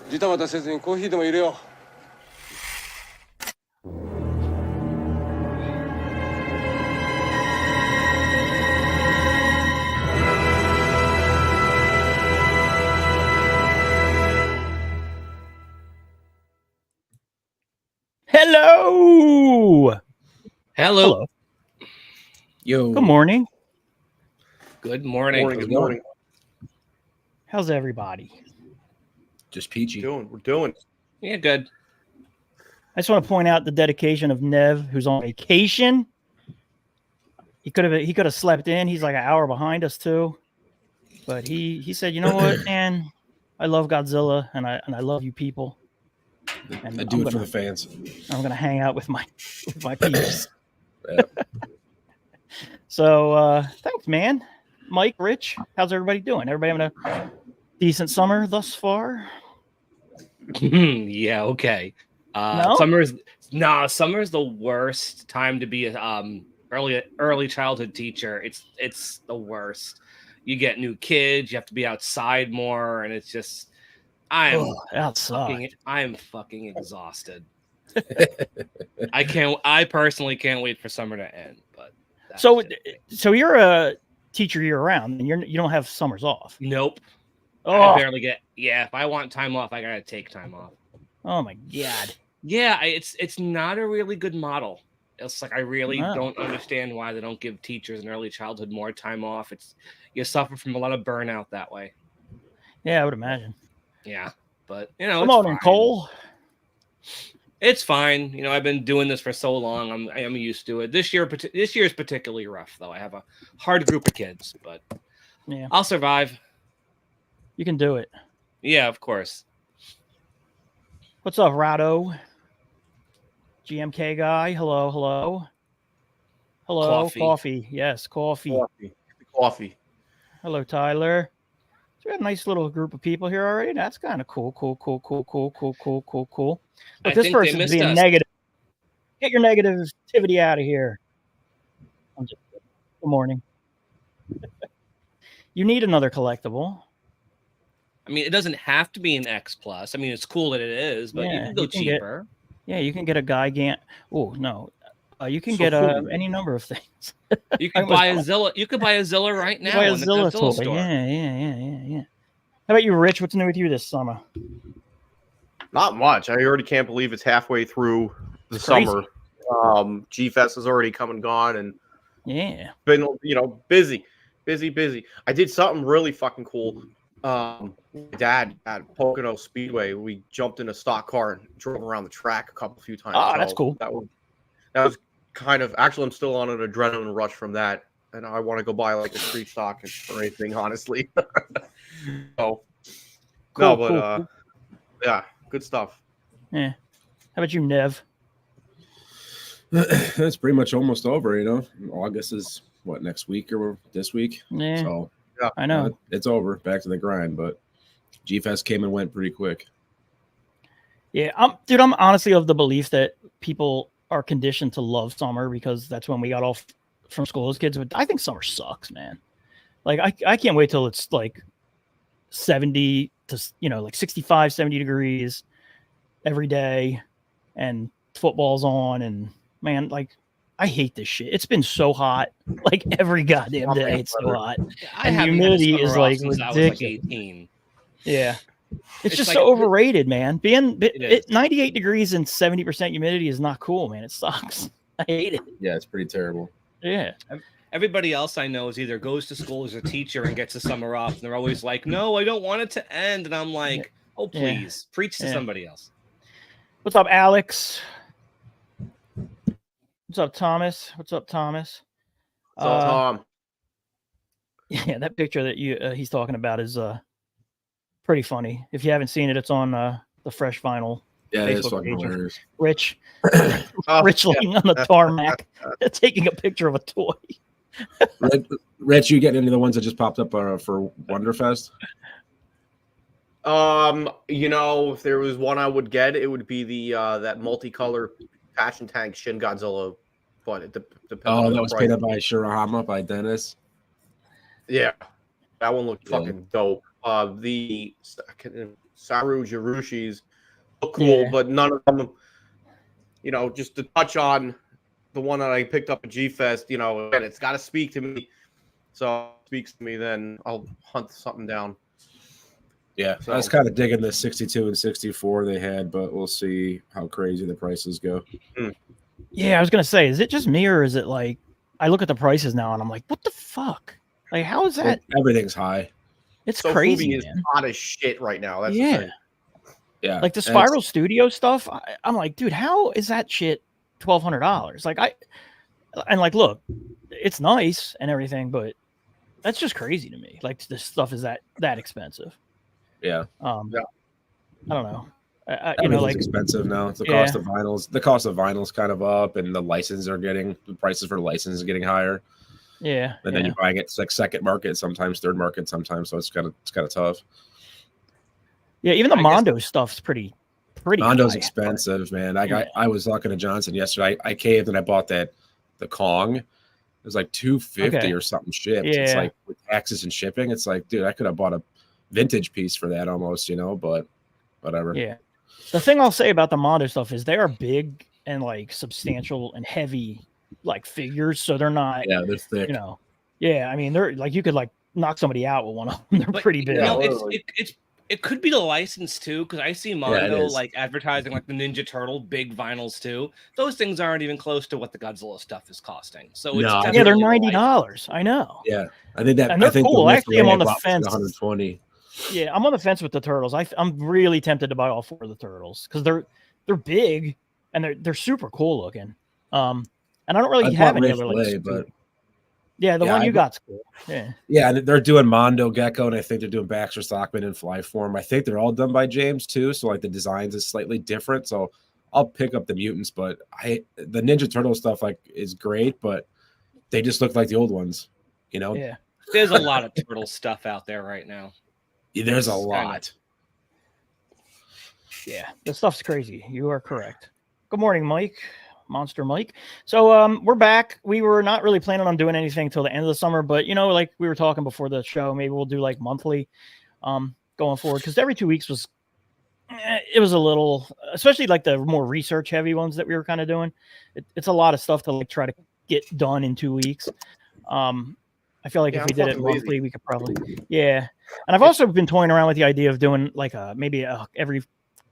ジタバタせずにコーヒーでも入れよう。Hello. Hello. Yo. Good morning. Good morning. Good morning. How's everybody? Just peachy. We're doing. Yeah, good. I just want to point out the dedication of Nev, who's on vacation. He could have slept in. He's like an hour behind us too. But he said, you know what, man, I love Godzilla and I love you people. And I do it for the fans. I'm gonna hang out with my peeps. Yeah. So thanks, man. Mike, Rich, how's everybody doing? Everybody having a decent summer thus far? Yeah, okay. No? Summer's the worst time to be a early childhood teacher. It's the worst. You get new kids, you have to be outside more, and it's just I'm fucking exhausted. I personally can't wait for summer to end, but so you're a teacher year round and you don't have summers off. Nope. Oh. I barely get if I want time off, I gotta take time off. Oh my god. Yeah, it's not a really good model. It's like I really don't understand why they don't give teachers in early childhood more time off. You suffer from a lot of burnout that way. Yeah, I would imagine. Yeah, but come on in, Cole. It's fine. I've been doing this for so long. I'm used to it. This year is particularly rough, though. I have a hard group of kids, but yeah, I'll survive. You can do it. Yeah, of course. What's up, Rado? GMK guy. Hello. Coffee. Yes, coffee. Hello, Tyler. So we got a nice little group of people here already. That's kind of cool. But this person's being negative. Get your negativity out of here. Good morning. You need another collectible. I mean, it doesn't have to be an X Plus. I mean, it's cool that it is, but you can go cheaper. You can get a Gigant. Oh no, you can get any number of things. You can buy a Zilla. You could buy a Zilla right now in the Godzilla store. Yeah. How about you, Rich? What's new with you this summer? Not much. I already can't believe it's halfway through the summer. G-Fest has already come and gone, and been busy. I did something really fucking cool. My dad at Pocono Speedway, we jumped in a stock car and drove around the track a few times. Oh, that's cool. That was kind of actually. I'm still on an adrenaline rush from that, and I want to go buy like a street stock or anything, honestly. Cool. Yeah, good stuff. Yeah. How about you, Nev? That's pretty much almost over. August is next week or this week? Yeah. So yeah, I know it's over. Back to the grind, but G-Fest came and went pretty quick. Yeah, I'm honestly of the belief that people are conditioned to love summer because that's when we got off from school as kids. But I think summer sucks, man. Like I can't wait till it's like 70 to like 65, 70 degrees every day, and football's on, and man, like I hate this shit. It's been so hot, like every goddamn day. It's so hot, and humidity is like ridiculous. I was like 18. Yeah. It's just like, so overrated, man. Being 98 degrees and 70% humidity is not cool, man. It sucks. I hate it. Yeah, it's pretty terrible. Yeah. Everybody else I know is either goes to school as a teacher and gets the summer off, and they're always like, "No, I don't want it to end." And I'm like, "Oh, please, preach to somebody else." What's up, Alex? What's up, Thomas? What's up, Tom? Yeah, that picture that he's talking about is pretty funny. If you haven't seen it, it's on the Fresh Vinyl. Yeah, Facebook it's fucking hilarious. Rich laying on the tarmac, taking a picture of a toy. Rich, you getting any of the ones that just popped up for Wonderfest? If there was one I would get, it would be the that multicolor Passion Tank Shin Godzilla. But it depends. Oh, that was painted by Shirahama by Dennis. Yeah, that one looked fucking dope. Saru Jirushis look cool, but none of them, just to touch on the one that I picked up at G-Fest, again, it's got to speak to me. So if it speaks to me, then I'll hunt something down. Yeah, so I was kind of digging the 62 and 64 they had, but we'll see how crazy the prices go. Yeah, I was going to say, is it just me or is it like, I look at the prices now and I'm like, what the fuck? Like, how is that? Everything's high. It's crazy, Fubi is hot as shit right now. That's the thing. Yeah. Like the Spiral Studio stuff, I'm like, dude, how is that shit $1,200? Like, look, it's nice and everything, but that's just crazy to me. Like, this stuff is that expensive. Yeah. Yeah. I don't know. Everything's expensive now. The cost of vinyls kind of up, and the prices for the license is getting higher. Yeah. And then you're buying it like second market, sometimes third market, sometimes. So it's kind of tough. Yeah, even the Mondo stuff's pretty. Mondo's high, expensive, man. I was talking to Johnson yesterday. I caved and I bought the Kong. It was like $250 or something shipped. Yeah. It's like with taxes and shipping. It's like, dude, I could have bought a vintage piece for that almost, but whatever. Yeah. The thing I'll say about the Mondo stuff is they are big and like substantial and heavy like figures, so they're not. Yeah, they're thick. Yeah, I mean they're like you could like knock somebody out with one of them. They're pretty big. It could be the license too, because I see Mondo like advertising like the Ninja Turtle big vinyls too. Those things aren't even close to what the Godzilla stuff is costing. So it's they're $90. I know. Yeah, I think that. And they're cool. Actually, I'm on the fence. 120. Yeah, I'm on the fence with the turtles. I'm really tempted to buy all 4 of the turtles because they're big and they're super cool looking. And I don't really have any other but yeah, the one you got's cool. Yeah. Yeah, and they're doing Mondo Gecko, and I think they're doing Baxter Stockman and Flyform. I think they're all done by James too, so like the designs is slightly different. So I'll pick up the mutants, but the Ninja Turtle stuff like is great, but they just look like the old ones, Yeah. There's a lot of turtle stuff out there right now. There's a lot. Yeah, this stuff's crazy. You are correct. Good morning, Mike. Monster Mike. So we're back. We were not really planning on doing anything until the end of the summer, but like we were talking before the show, maybe we'll do like monthly going forward, because every 2 weeks was it was a little, especially like the more research heavy ones that we were kind of doing. It's a lot of stuff to like try to get done in 2 weeks. I feel like if we did it monthly, we could probably, And I've also been toying around with the idea of doing like maybe every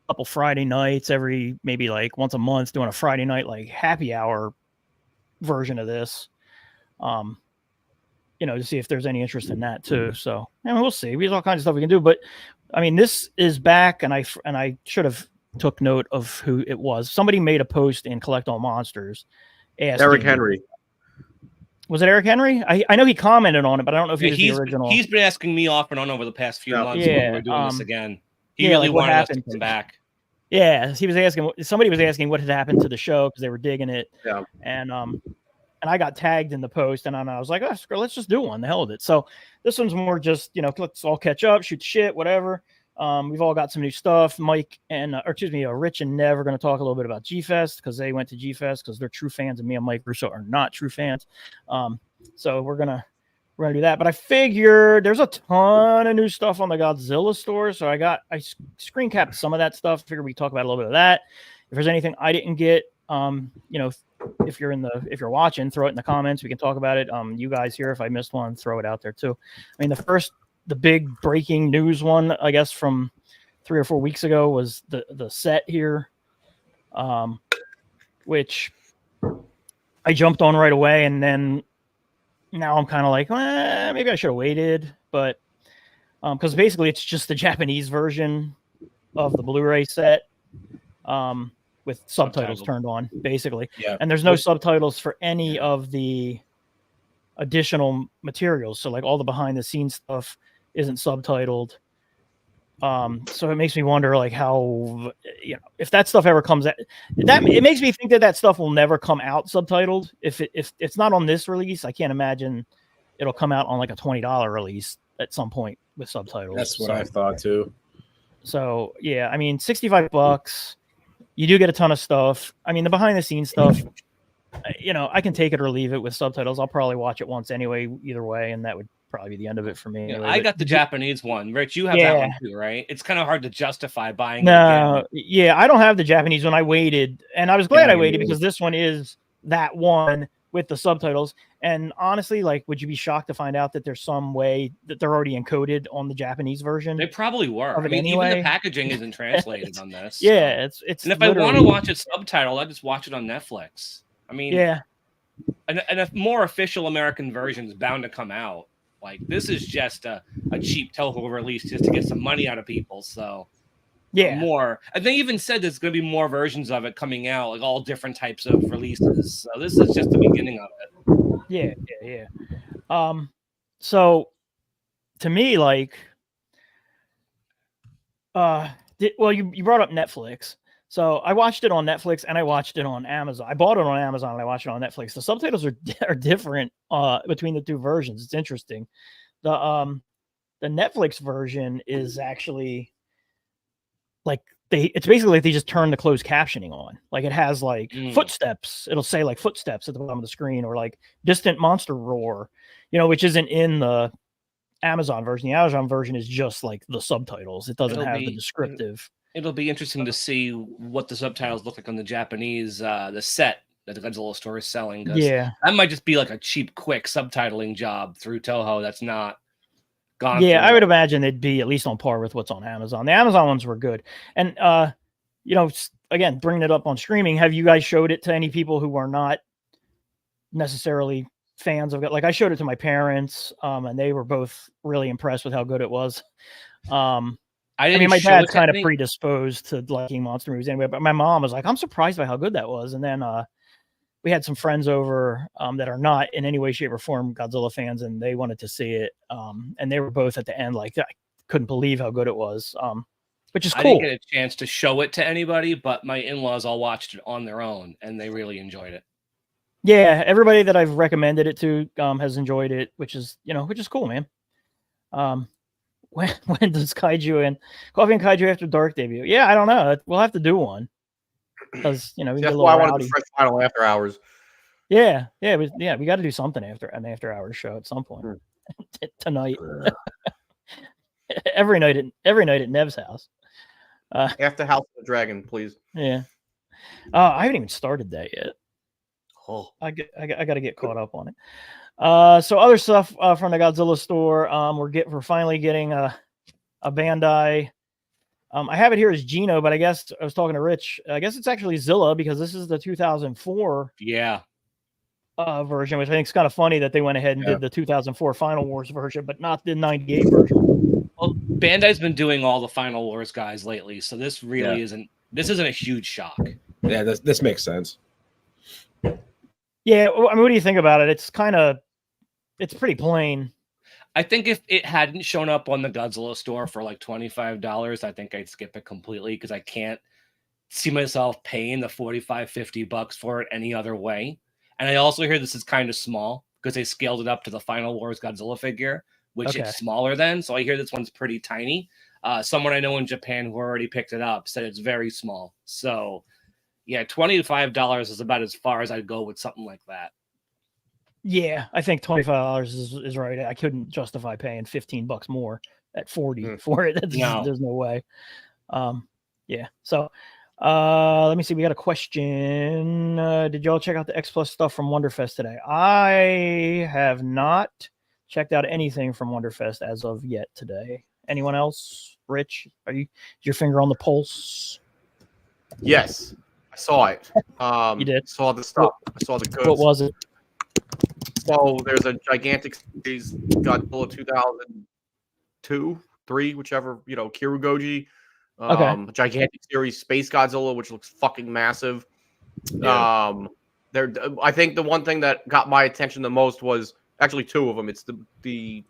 couple Friday nights, maybe like once a month, doing a Friday night like happy hour version of this. To see if there's any interest in that too. So we'll see. We have all kinds of stuff we can do, but I mean, this is back, and I should have took note of who it was. Somebody made a post in Collect All Monsters. Eric Henry. Was it Eric Henry? I know he commented on it, but I don't know if he was the original. He's been asking me off and on over the past few months when we're doing this again. He really wanted us to come back. Yeah, he was asking. Somebody was asking what had happened to the show because they were digging it. Yeah, and I got tagged in the post, and I was like, oh, screw, let's just do one. The hell with it. So this one's more just let's all catch up, shoot shit, whatever. We've all got some new stuff. Mike and Rich and Nev are going to talk a little bit about G-Fest because they went to G-Fest because they're true fans, and me and Mike Russo are not true fans. So we're gonna do that. But I figure there's a ton of new stuff on the Godzilla store, so I screen capped some of that stuff. Figure we talk about a little bit of that. If there's anything I didn't get, if you're watching, throw it in the comments. We can talk about it. You guys here, if I missed one, throw it out there too. I mean, the big breaking news one, I guess, from 3 or 4 weeks ago was the set here, which I jumped on right away, and then now I'm kind of like, maybe I should have waited, but because basically it's just the Japanese version of the Blu-ray set with subtitles turned on, basically. Yeah. And there's no subtitles for any of the additional materials. So like all the behind the scenes stuff isn't subtitled. So it makes me wonder like how, if that stuff ever comes out, it makes me think that stuff will never come out subtitled. If it's not on this release, I can't imagine it'll come out on like a $20 release at some point with subtitles. That's what I thought too. So yeah, I mean, $65. You do get a ton of stuff. I mean, the behind the scenes stuff, I can take it or leave it with subtitles. I'll probably watch it once anyway, either way, and that would probably be the end of it for me. Anyway, I got the Japanese one. Rich, you have that one too, right? It's kind of hard to justify buying it again. Yeah, I don't have the Japanese one. I waited, and I was glad I waited because this one is that one with the subtitles. And honestly, like, would you be shocked to find out that there's some way that they're already encoded on the Japanese version? They probably were. I mean, even the packaging isn't translated on this. Yeah, so. it's. And if I want to watch it subtitled, I just watch it on Netflix. I mean, yeah. And a more official American version is bound to come out. Like, this is just a cheap Toho release just to get some money out of people. So, more. And they even said there's going to be more versions of it coming out, like all different types of releases. So this is just the beginning of it. Yeah. So, to me, like, you brought up Netflix. So I watched it on Netflix and I watched it on Amazon. I bought it on Amazon and I watched it on Netflix. The subtitles are different between the two versions. It's interesting. The Netflix version is actually like it's basically like they just turn the closed captioning on. Like it has like footsteps. It'll say like footsteps at the bottom of the screen or like distant monster roar, which isn't in the Amazon version. The Amazon version is just like the subtitles. It doesn't have the descriptive. It'll be interesting to see what the subtitles look like on the Japanese, the set that the Godzilla store is selling. Yeah. That might just be like a cheap, quick subtitling job through Toho that's not gone. Yeah, I would imagine they'd be at least on par with what's on Amazon. The Amazon ones were good. And, again, bringing it up on streaming, have you guys showed it to any people who are not necessarily fans of it? Like, I showed it to my parents, and they were both really impressed with how good it was. I mean, my dad's kind of predisposed to liking monster movies anyway, but my mom was like, I'm surprised by how good that was. And then we had some friends over that are not in any way, shape, or form Godzilla fans, and they wanted to see it. And they were both at the end like, I couldn't believe how good it was, which is cool. I didn't get a chance to show it to anybody, but my in-laws all watched it on their own, and they really enjoyed it. Yeah, everybody that I've recommended it to has enjoyed it, which is cool, man. When does Kaiju and Coffee and Kaiju After Dark debut? Yeah, I don't know. We'll have to do one because we that's why I wanted the fresh final After Hours. Yeah, we got to do something after an After Hours show at some point tonight. every night at Nev's house. After House of the Dragon, please. Yeah. I haven't even started that yet. Oh, I got to get caught up on it. So other stuff from the Godzilla store. We're finally getting a Bandai. I have it here as Gino, but I guess I was talking to Rich. I guess it's actually Zilla because this is the 2004 version, which I think is kind of funny that they went ahead and did the 2004 Final Wars version, but not the 98 version. Well, Bandai's been doing all the Final Wars guys lately, so this really isn't a huge shock. Yeah, this makes sense. Yeah, I mean, what do you think about it? It's pretty plain. I think if it hadn't shown up on the Godzilla store for like $25, I think I'd skip it completely because I can't see myself paying the $45-$50 for it any other way. And I also hear this is kind of small because they scaled it up to the Final Wars Godzilla figure, which it's smaller than. So I hear this one's pretty tiny. Someone I know in Japan who already picked it up said it's very small. So yeah, $25 is about as far as I'd go with something like that. Yeah, I think $25 is right. I couldn't justify paying $15 more at 40 for it. There's no way. Yeah. So let me see. We got a question. Did y'all check out the X Plus stuff from Wonderfest today? I have not checked out anything from Wonderfest as of yet today. Anyone else? Rich, is your finger on the pulse? Yes, I saw it. You did? Saw the stuff. I saw the goods. What was it? So there's a gigantic series, Godzilla 2002, 3, whichever, Kirugoji. Gigantic series, Space Godzilla, which looks fucking massive. Yeah. I think the one thing that got my attention the most was actually two of them. It's the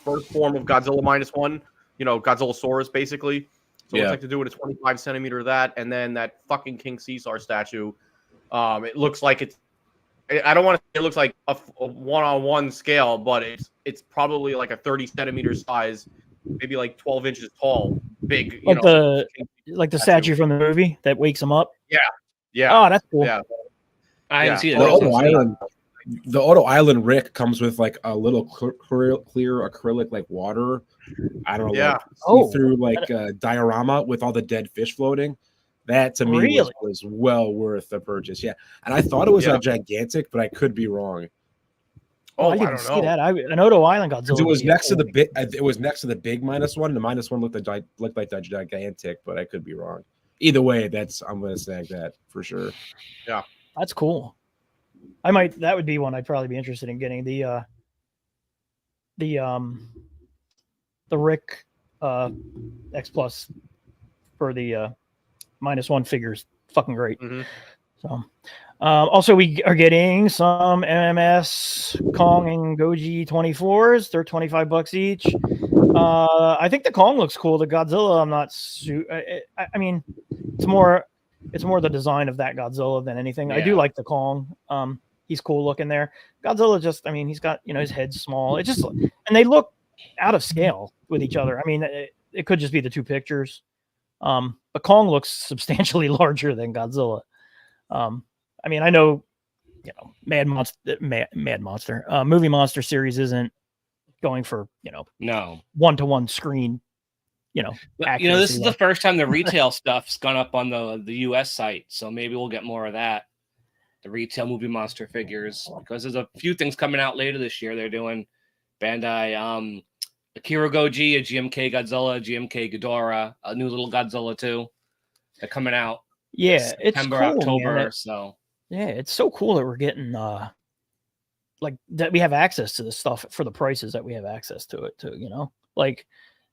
first form of Godzilla -1, Godzillasaurus basically. So it's like to do with a 25 centimeter of that, and then that fucking King Caesar statue. It looks like I don't want to say it looks like a one-on-one scale, but it's probably like a 30 centimeter size, maybe like 12 inches tall, big. Like the statue from the movie that wakes him up. Yeah. Oh, that's cool. Yeah. I haven't seen it. the Odo Island Rick comes with like a little clear acrylic like water. I don't know, Yeah. like see-through like diorama with all the dead fish floating. That to me was well worth the purchase. Yeah, and I thought it was a gigantic, but I could be wrong. Oh, I didn't see that. An Odo Island Godzilla. It was next to the big. It was next to the big -1. The -1 looked like that gigantic, but I could be wrong. Either way, I'm going to snag that for sure. Yeah, that's cool. That would be one I'd probably be interested in getting. The Rick X Plus for the -1 figures, fucking great. Mm-hmm. So. Also, we are getting some MMS Kong and Goji 24s. They're $25 each. I think the Kong looks cool. The Godzilla, I'm not. I mean, it's more the design of that Godzilla than anything. Yeah. I do like the Kong. He's cool looking there. Godzilla he's got his head's small. And they look out of scale with each other. I mean, it could just be the two pictures. But Kong looks substantially larger than Godzilla. I mean, I know, Movie Monster series isn't going for, no 1-to-1 screen, this is the first time the retail stuff's gone up on the US site. So maybe we'll get more of that. The retail Movie Monster figures, because there's a few things coming out later this year. They're doing Bandai, Akira Goji, a GMK Godzilla, GMK Ghidorah, a new little Godzilla too. They're coming out. Yeah, September, it's cool, October. Man. So yeah, it's so cool that we're getting like that we have access to this stuff for the prices that we have access to it too. Like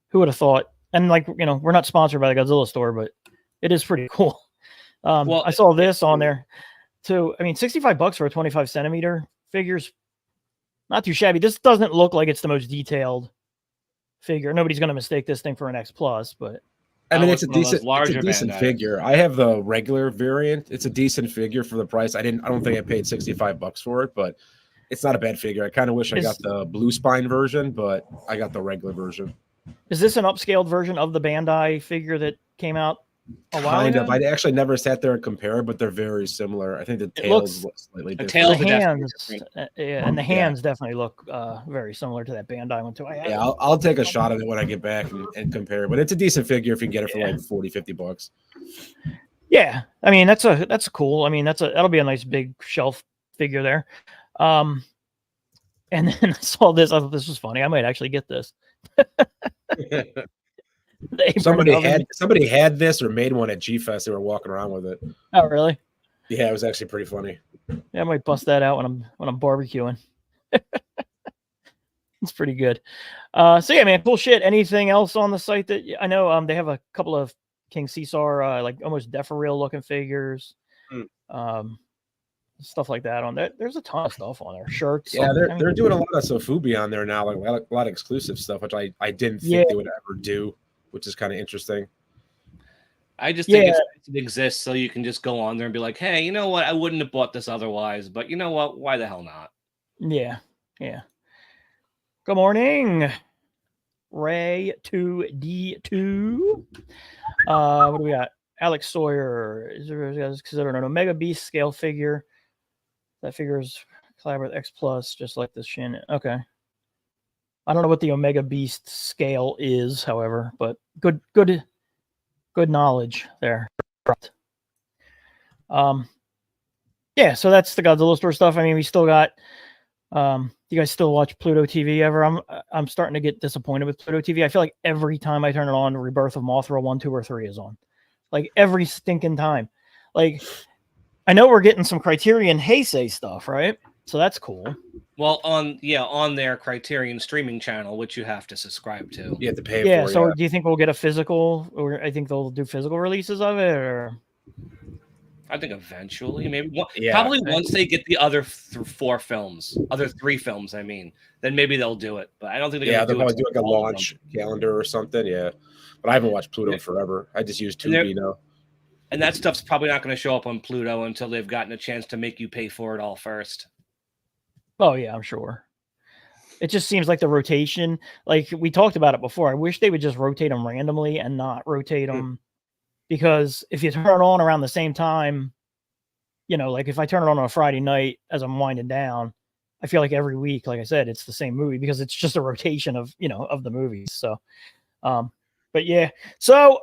who would have thought? And like we're not sponsored by the Godzilla store, but it is pretty cool. Well, I saw this on there too. I mean, $65 for a 25 centimeter figures, not too shabby. This doesn't look like it's the most detailed figure. Nobody's going to mistake this thing for an X Plus, but. I mean, it's a decent figure. I have the regular variant. It's a decent figure for the price. I don't think I paid $65 for it, but it's not a bad figure. I kind of wish I got the blue spine version, but I got the regular version. Is this an upscaled version of the Bandai figure that came out a while ago? Kind of. I actually never sat there and compared, but they're very similar. I think the tails look slightly different. The hands, and the hands definitely look very similar to that Bandai one too. I'll take a shot at it when I get back and compare. But it's a decent figure if you can get it for like $40-$50. Yeah, I mean that's cool. I mean that'll be a nice big shelf figure there. And then I saw this. I thought this was funny. I might actually get this. Somebody had this or made one at G-Fest. They were walking around with it. Oh, really? Yeah, it was actually pretty funny. Yeah, I might bust that out when I'm barbecuing. It's pretty good. So yeah, man, cool shit. Anything else on the site that I know? They have a couple of King Caesar, like almost Deferreal looking figures. Stuff like that on there. There's a ton of stuff on there. Shirts. Yeah, they're doing a lot of Sofubi on there now, like a lot of exclusive stuff, which I didn't think they would ever do, which is kind of interesting. I just think it exists so you can just go on there and be like, hey, you know what? I wouldn't have bought this otherwise, but you know what? Why the hell not? Yeah. Good morning, Ray 2D2. What do we got? Alex Sawyer is considered an Omega Beast scale figure. That figure is collaborative with X Plus, just like this Shin. Okay. I don't know what the Omega Beast scale is, however, but good knowledge there. Yeah, so that's the Godzilla store stuff. I mean, we still got. You guys still watch Pluto TV ever? I'm starting to get disappointed with Pluto TV. I feel like every time I turn it on, Rebirth of Mothra 1, 2, or 3 is on. Like every stinking time. Like I know we're getting some Criterion Heisei stuff, right? So that's cool. Well, on their Criterion streaming channel, which you have to subscribe to. You have to pay for. Yeah. So do you think we'll get a physical, or I think they'll do physical releases of it, or? I think eventually, maybe probably once they get the other 3 films, I mean, then maybe they'll do it. But I don't think they'll probably do like a launch calendar or something. Yeah, but I haven't watched Pluto forever. I just use Tubi now. And that stuff's probably not going to show up on Pluto until they've gotten a chance to make you pay for it all first. Oh yeah, I'm sure. It just seems like the rotation, like we talked about it before. I wish they would just rotate them randomly and not rotate them. Because if you turn it on around the same time, like if I turn it on a Friday night as I'm winding down, I feel like every week, like I said, it's the same movie because it's just a rotation of of the movies. So, but yeah. So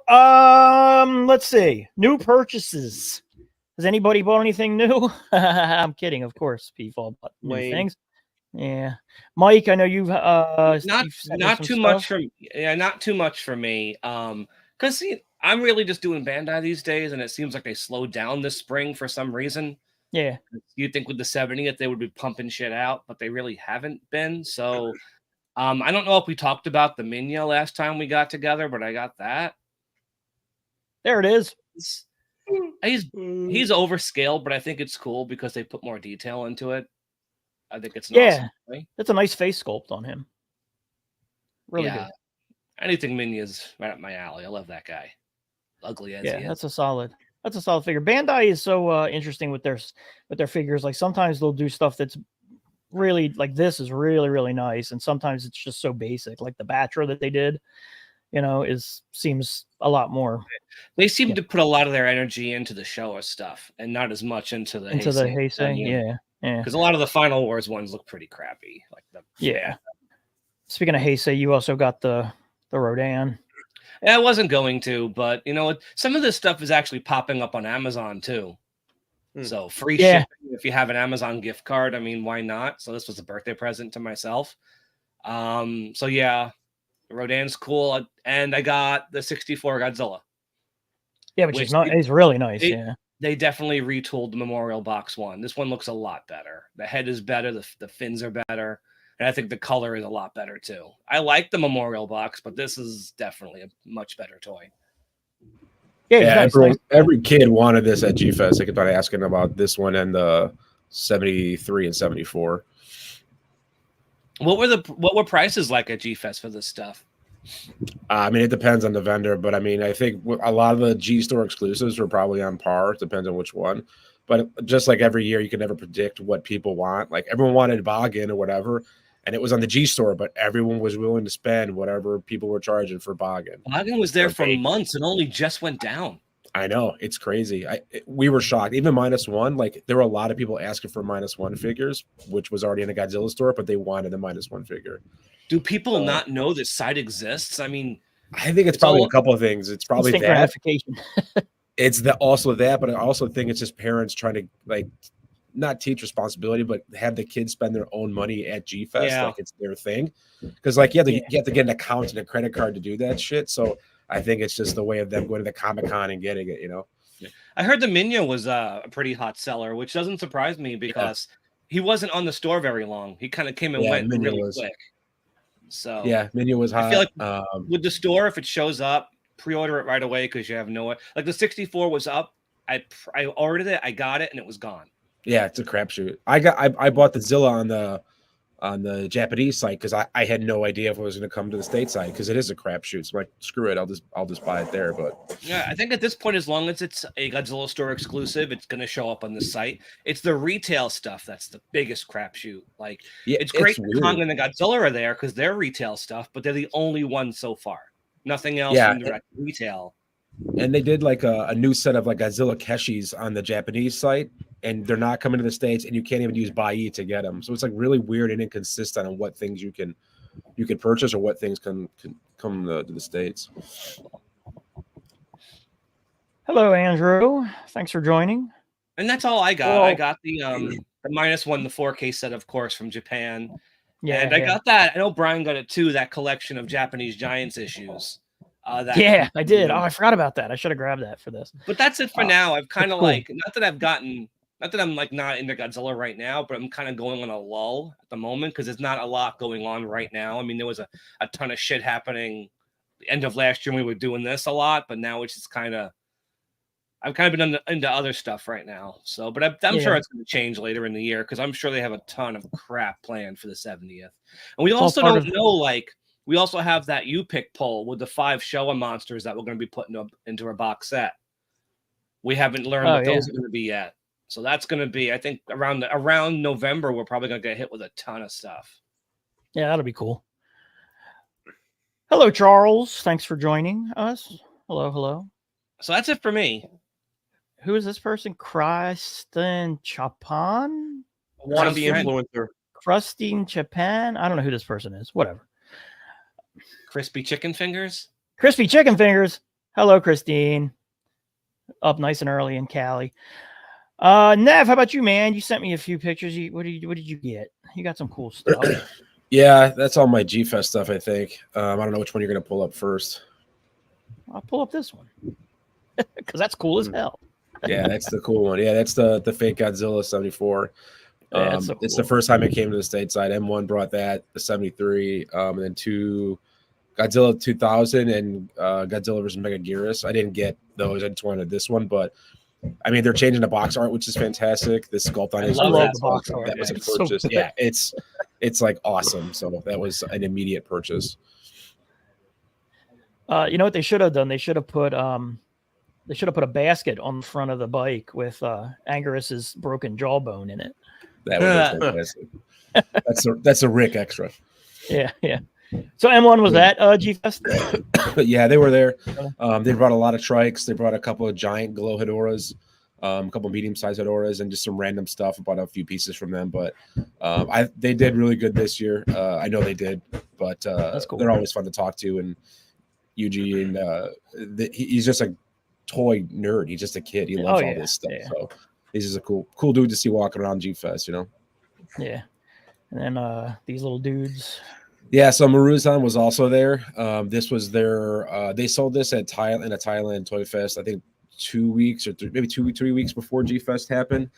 let's see. New purchases. Has anybody bought anything new? I'm kidding, of course. People bought new things. Yeah, Mike, I know you've not too much for not too much for me. Because see, I'm really just doing Bandai these days, and it seems like they slowed down this spring for some reason. Yeah, you'd think with the 70th they would be pumping shit out, but they really haven't been. So, I don't know if we talked about the Minya last time we got together, but I got that. There it is. He's overscaled, but I think it's cool because they put more detail into it. I think it's awesome play. That's a nice face sculpt on him. Really good. Anything Minya's right up my alley. I love that guy. Ugly as he is. That's a solid figure. Bandai is so interesting with their figures. Like sometimes they'll do stuff that's really like this is really, really nice, and sometimes it's just so basic. Like the Batra that they did, seems a lot more. They seem to put a lot of their energy into the Showa stuff and not as much into the Heisei. Yeah. Because a lot of the Final Wars ones look pretty crappy. Speaking of Heisei, you also got the Rodan. Yeah, I wasn't going to, but some of this stuff is actually popping up on Amazon too. So free shipping if you have an Amazon gift card. I mean, why not? So this was a birthday present to myself. So yeah, Rodan's cool, and I got the 64 Godzilla. Yeah, which is really nice. They definitely retooled the Memorial Box one. This one looks a lot better. The head is better. The fins are better. And I think the color is a lot better too. I like the Memorial Box, but this is definitely a much better toy. Yeah, every kid wanted this at G-Fest. They kept on asking about this one and the 73 and 74. What were prices like at G-Fest for this stuff? I mean, it depends on the vendor, but I mean, I think a lot of the G-Store exclusives were probably on par. It depends on which one. But just like every year, you can never predict what people want. Like everyone wanted Boggin or whatever, and it was on the G-Store, but everyone was willing to spend whatever people were charging for Boggin. Boggin was there for months and only just went down. I know, it's crazy. We were shocked. Even -1, like there were a lot of people asking for -1 figures, which was already in a Godzilla store, but they wanted a -1 figure. Do people not know this site exists? I mean, I think it's probably a couple of things. It's probably that. Gratification. It's also that, but I also think it's just parents trying to like not teach responsibility, but have the kids spend their own money at G-Fest like it's their thing. Because like you have to get an account and a credit card to do that shit. So I think it's just the way of them going to the Comic-Con and getting it, I heard the Minya was a pretty hot seller, which doesn't surprise me because he wasn't on the store very long. He kind of came and went really quick. So yeah, Minya was hot. I feel like with the store, if it shows up, pre-order it right away because you have no like the 64 was up. I ordered it, I got it, and it was gone. Yeah, it's a crapshoot. I bought the Zilla on the Japanese site because I had no idea if it was going to come to the stateside because it is a crapshoot. So I'm like, screw it, I'll just buy it there. But yeah, I think at this point, as long as it's a Godzilla store exclusive, it's going to show up on the site. It's the retail stuff that's the biggest crapshoot. Like it's great that Kong and the Godzilla are there because they're retail stuff, but they're the only ones so far. Nothing else in direct retail. And they did like a new set of like Godzilla Keshis on the Japanese site, and they're not coming to the States, and you can't even use Bai to get them. So it's like really weird and inconsistent on what things you can purchase or what things can come to the States. Hello, Andrew. Thanks for joining. And that's all I got. I got the -1, the 4K set, of course, from Japan. Yeah, and I got that. I know Brian got it too. That collection of Japanese Giants issues. I did. Oh, I forgot about that. I should have grabbed that for this. But that's it for now. I've kind of like not that I'm like not into Godzilla right now, but I'm kind of going on a lull at the moment because there's not a lot going on right now. I mean, there was a ton of shit happening the end of last year when we were doing this a lot, but now it's just I've kind of been into other stuff right now. So, but I'm sure it's going to change later in the year because I'm sure they have a ton of crap planned for the 70th. And we also don't know, like, we also have that U-Pick poll with the 5 Showa monsters that we're going to be putting into our box set. We haven't learned what those are going to be yet. So that's going to be, I think, around November, we're probably going to get hit with a ton of stuff. Yeah, that'll be cool. Hello, Charles. Thanks for joining us. Hello. So that's it for me. Who is this person? Kristen Chapon? Wannabe influencer. Crusting Japan. I don't know who this person is. Whatever. Crispy chicken fingers. Crispy chicken fingers. Hello, Christine. Up nice and early in Cali. Nev, how about you, man? You sent me a few pictures. What did you get? You got some cool stuff. Yeah, that's all my G-Fest stuff, I think. I don't know which one you're going to pull up first. I'll pull up this one because that's cool as hell. Yeah, that's the cool one. Yeah, that's the fake Godzilla 74. Yeah, so It's cool. the first time it came to the stateside. M1 brought that, the 73, and then two Godzilla 2000 and Godzilla vs. Megaguirus. I didn't get those. I just wanted this one, but I mean, they're changing the box art, which is fantastic. The sculpt on it, I love the box art. That was a It's so purchase. good. Yeah, it's like awesome. So that was an immediate purchase. You know what they should have done? They should have put a basket on the front of the bike with Angurus's broken jawbone in it. That was fantastic. That's a Rick extra. Yeah. So M1 was that G-Fest? Yeah, they were there. They brought a lot of trikes. They brought a couple of giant glow Hedoras, a couple of medium-sized Hedoras, and just some random stuff. I bought a few pieces from them, but they did really good this year. I know they did, but That's cool. They're always fun to talk to. And Eugene, he's just a toy nerd. He's just a kid. He loves all this stuff. Yeah. So he's just a cool dude to see walking around G-Fest, you know? Yeah. And then these little dudes. Yeah, so Maruzan was also there. This was their they sold this at in a Thailand Toy Fest, I think 2 weeks or maybe 3 weeks before G-Fest happened.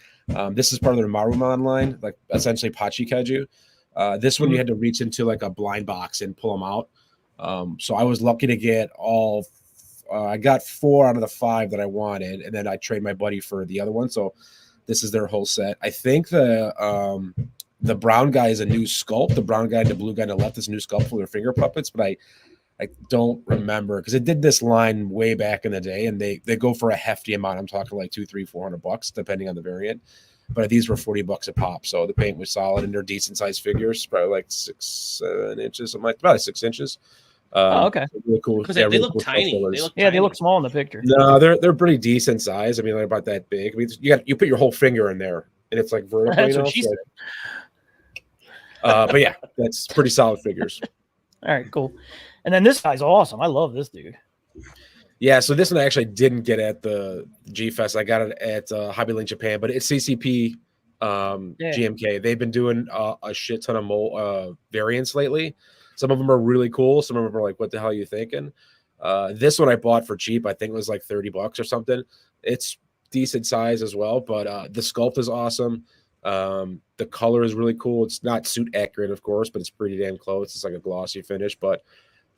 This is part of their Marumon line, like essentially Pachi Kaiju. This one you had to reach into like a blind box and pull them out. So I was lucky to get all I got 4 out of the 5 that I wanted, and then I traded my buddy for the other one. So this is their whole set. I think the brown guy is a new sculpt. The brown guy and the blue guy on the left is a new sculpt for their finger puppets, but I don't remember because it did this line way back in the day, and they go for a hefty amount. I'm talking like $200-$400 depending on the variant. But these were $40 a pop, so the paint was solid, and they're decent sized figures, probably like 6-7 inches, something like about 6 inches. Okay. Really cool. Because they look cool tiny. They look small in the picture. No, they're pretty decent size. I mean, they're about that big. I mean, you put your whole finger in there, and it's like vertical. That's what she said. But yeah, that's pretty solid figures. All right, cool. And then this guy's awesome. I love this dude. Yeah, so this one I actually didn't get at the G-Fest. I got it at Hobby Link Japan, but it's CCP GMK. They've been doing a shit ton of variants lately. Some of them are really cool. Some of them are like, what the hell are you thinking? This one I bought for cheap. I think it was like $30 or something. It's decent size as well, but the sculpt is awesome. The color is really cool. It's not suit accurate, of course, but it's pretty damn close. It's like a glossy finish, but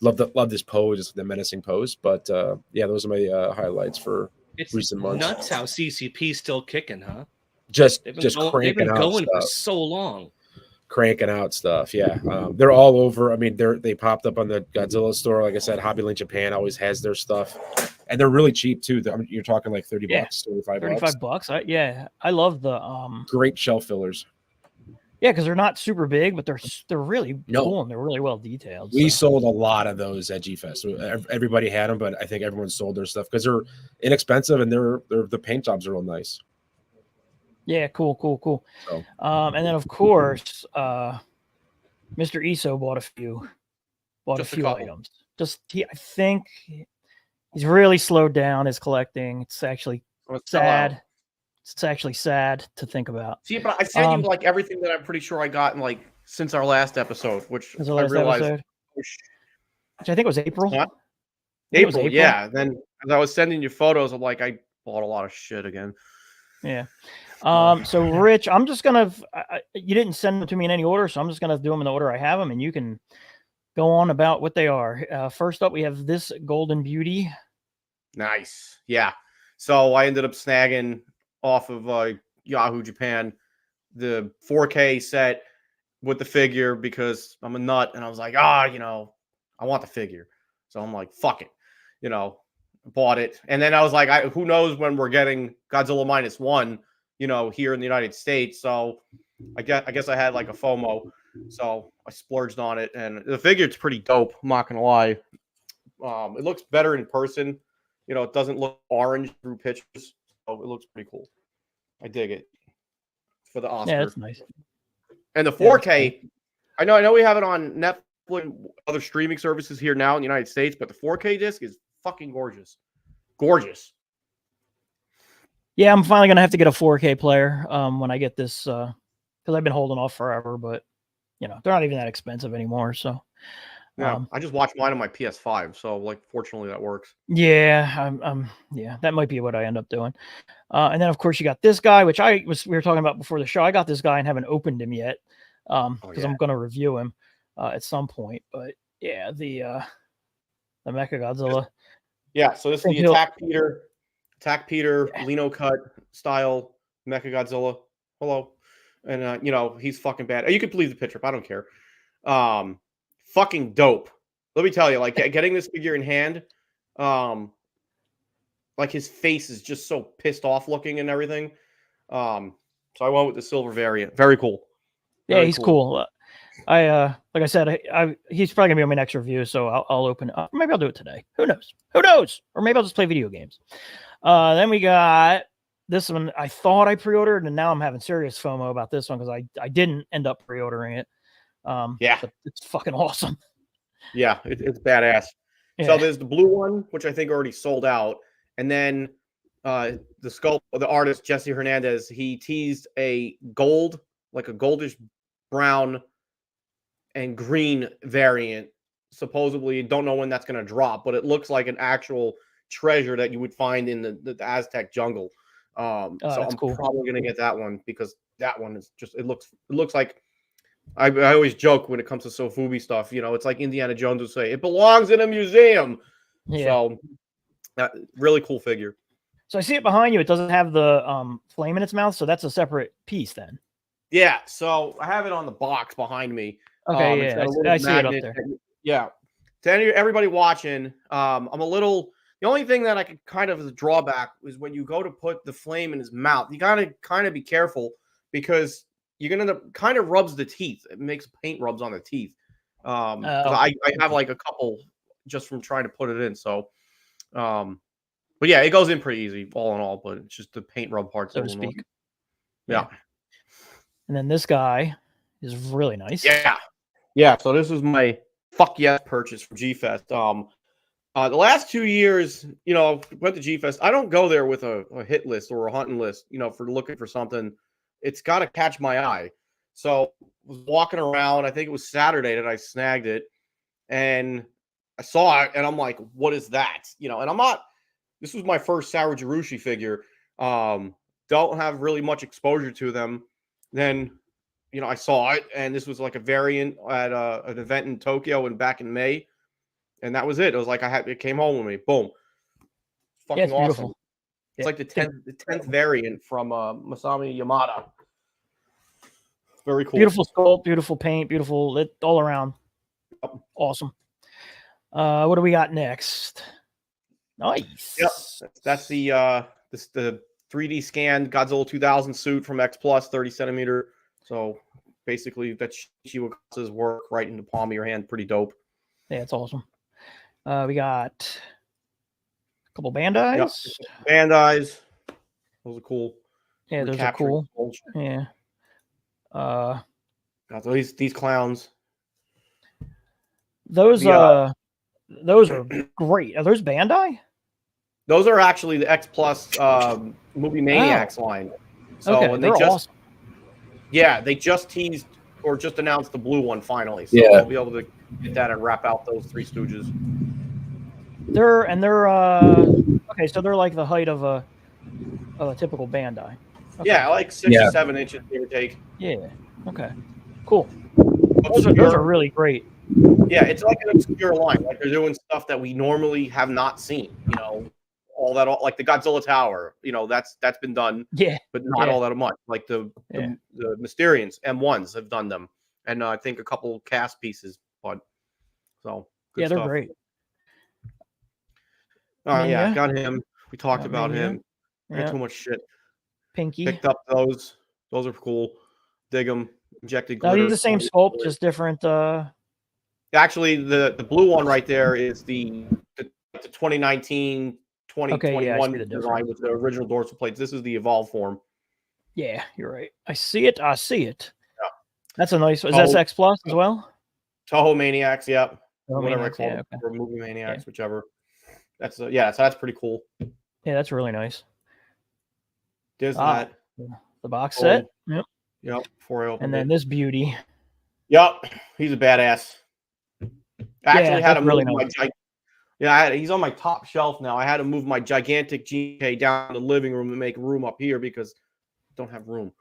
love this pose. It's the menacing pose. But yeah, those are my highlights for recent months. Nuts how CCP's still kicking, huh? Just They've cranking been out going stuff. for so long. Cranking out stuff. Yeah. They're all over. I mean, they popped up on the Godzilla store. Like I said, Hobby Link Japan always has their stuff. And they're really cheap too. I mean, you're talking like $30, $35. I love the great shelf fillers. Yeah, because they're not super big, but they're really cool and they're really well detailed. We sold a lot of those at G-Fest. Everybody had them, but I think everyone sold their stuff because they're inexpensive and the paint jobs are real nice. Yeah, cool. So. And then of course, Mr. Iso bought a few items. I think he's really slowed down his collecting. It's actually sad. It's actually sad to think about. See, but I sent you like everything that I'm pretty sure I got in like since our last episode, which I realized, which I think was April. What? April, yeah. Then as I was sending you photos, I'm like, I bought a lot of shit again. Yeah. So Rich, I'm just gonna. You didn't send them to me in any order, so I'm just gonna do them in the order I have them, and you can go on about what they are. First up, we have this Golden Beauty. Nice, yeah. So I ended up snagging off of Yahoo Japan the 4K set with the figure because I'm a nut, and I was like, I want the figure, so I'm like, fuck it, bought it, and then I was like, who knows when we're getting Godzilla -1. Here in the United States. So I guess I had like a FOMO. So I splurged on it. And the figure's pretty dope. I'm not going to lie. It looks better in person. It doesn't look orange through pictures. So it looks pretty cool. I dig it. For the Oscar. Yeah, that's nice. And the 4K, I know we have it on Netflix and other streaming services here now in the United States, but the 4K disc is fucking gorgeous. Gorgeous. Yeah, I'm finally gonna have to get a 4K player when I get this because I've been holding off forever, but they're not even that expensive anymore. So yeah, I just watched mine on my PS5, so like fortunately that works. Yeah, yeah, that might be what I end up doing. And then of course you got this guy, which we were talking about before the show. I got this guy and haven't opened him yet because I'm gonna review him at some point. But yeah, the Mechagodzilla. Yeah, so this is the Attack Peter, Lino cut style Mechagodzilla. Hello. And he's fucking bad. You could believe the picture, but I don't care. Fucking dope. Let me tell you, like getting this figure in hand, like his face is just so pissed off looking and everything. So I went with the silver variant. Very cool. Very he's cool. Like I said, he's probably gonna be on my next review, so I'll open it up. Maybe I'll do it today. Who knows? Who knows? Or maybe I'll just play video games. Then we got this one. I thought I pre-ordered, and now I'm having serious FOMO about this one because I didn't end up pre-ordering it. Yeah, but it's fucking awesome. Yeah, it's badass. Yeah. So there's the blue one, which I think already sold out, and then the artist Jesse Hernandez, he teased a gold, like a goldish brown and green variant. Supposedly, don't know when that's going to drop, but it looks like an actual treasure that you would find in the Aztec jungle. So I'm probably going to get that one because that one is just it looks like I always joke when it comes to Sofubi stuff. It's like Indiana Jones would say, it belongs in a museum. Yeah. So really cool figure. So I see it behind you. It doesn't have the flame in its mouth, so that's a separate piece then. Yeah. So I have it on the box behind me. Okay. I see it up there. Yeah. To everybody watching, I'm a little. The only thing that I could kind of as a drawback is when you go to put the flame in his mouth, you gotta kind of be careful because you're gonna end up kind of rubs the teeth. It makes paint rubs on the teeth. I have like a couple just from trying to put it in. So, but yeah, it goes in pretty easy, all in all. But it's just the paint rub parts, so to speak. Yeah. And then this guy is really nice. Yeah. So this is my fuck yes purchase from G-Fest. The last 2 years, went to G-Fest. I don't go there with a hit list or a hunting list, for looking for something. It's got to catch my eye. So I was walking around. I think it was Saturday that I snagged it. And I saw it, and I'm like, what is that? And I'm not – this was my first Sarujirushi figure. Don't have really much exposure to them. Then, I saw it, and this was like a variant at an event in Tokyo back in May. And that was it. It was like it came home with me. Boom. Fucking it's awesome. Beautiful. It's like the 10th variant from Masami Yamada. Very cool. Beautiful sculpt, beautiful paint, beautiful lit all around. Awesome. What do we got next? Nice. Yep. That's the 3D scanned Godzilla 2000 suit from X Plus, 30 centimeter. So basically that's Shiwakasa's work right in the palm of your hand. Pretty dope. Yeah, it's awesome. We got a couple Bandais. Yep. Bandais. Those are cool. Yeah, those are cool. Yeah. Got these clowns. Those are great. Are those Bandai? Those are actually the X Plus Movie Maniacs line. So okay, they're awesome. Yeah, they just teased or just announced the blue one finally. So we'll be able to get that and wrap out those Three Stooges. They're okay, so they're like the height of a typical Bandai. Okay. Yeah, like 67 inches, give or take. Yeah. Okay. Cool. Those are really great. Yeah, it's like an obscure line. Like they're doing stuff that we normally have not seen. All like the Godzilla Tower. That's been done. Yeah. But not all that much. Like the Mysterians M1s have done them, and I think a couple cast pieces. But so good stuff. They're great. Got him. We talked about him. Got too much shit. Pinky. Picked up those. Those are cool. Dig them. Injected glitter. These the same sculpt, just different. Actually, the blue one right there is the 2019, 2021 design with the original dorsal plates. This is the evolved form. Yeah, you're right. I see it. Yeah. That's a nice one. Is that X Plus as well? Toho Maniacs, yep. Toho Whatever Maniacs, I call it, or Movie Maniacs, whichever. That's so that's pretty cool. Yeah, that's really nice. There's that. The box set. Yep. Before I open and then this beauty. Yep, he's a badass. I actually had to move really nice. He's on my top shelf now. I had to move my gigantic GK down to the living room to make room up here because I don't have room.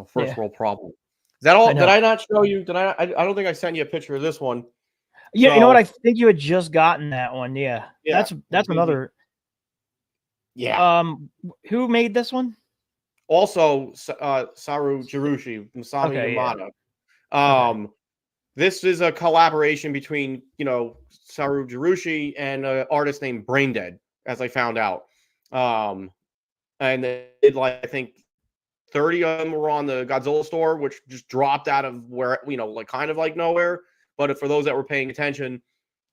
First world problem. Is that all? Did I not show you? I don't think I sent you a picture of this one. Yeah, so, you know what? I think you had just gotten that one. Yeah. That's another. Yeah. Who made this one? Also, Saru Jirushi, Masami Yamada. This is a collaboration between, Saru Jirushi and an artist named Braindead, as I found out. And they did, I think 30 of them were on the Godzilla store, which just dropped out of where, kind of like nowhere. But for those that were paying attention,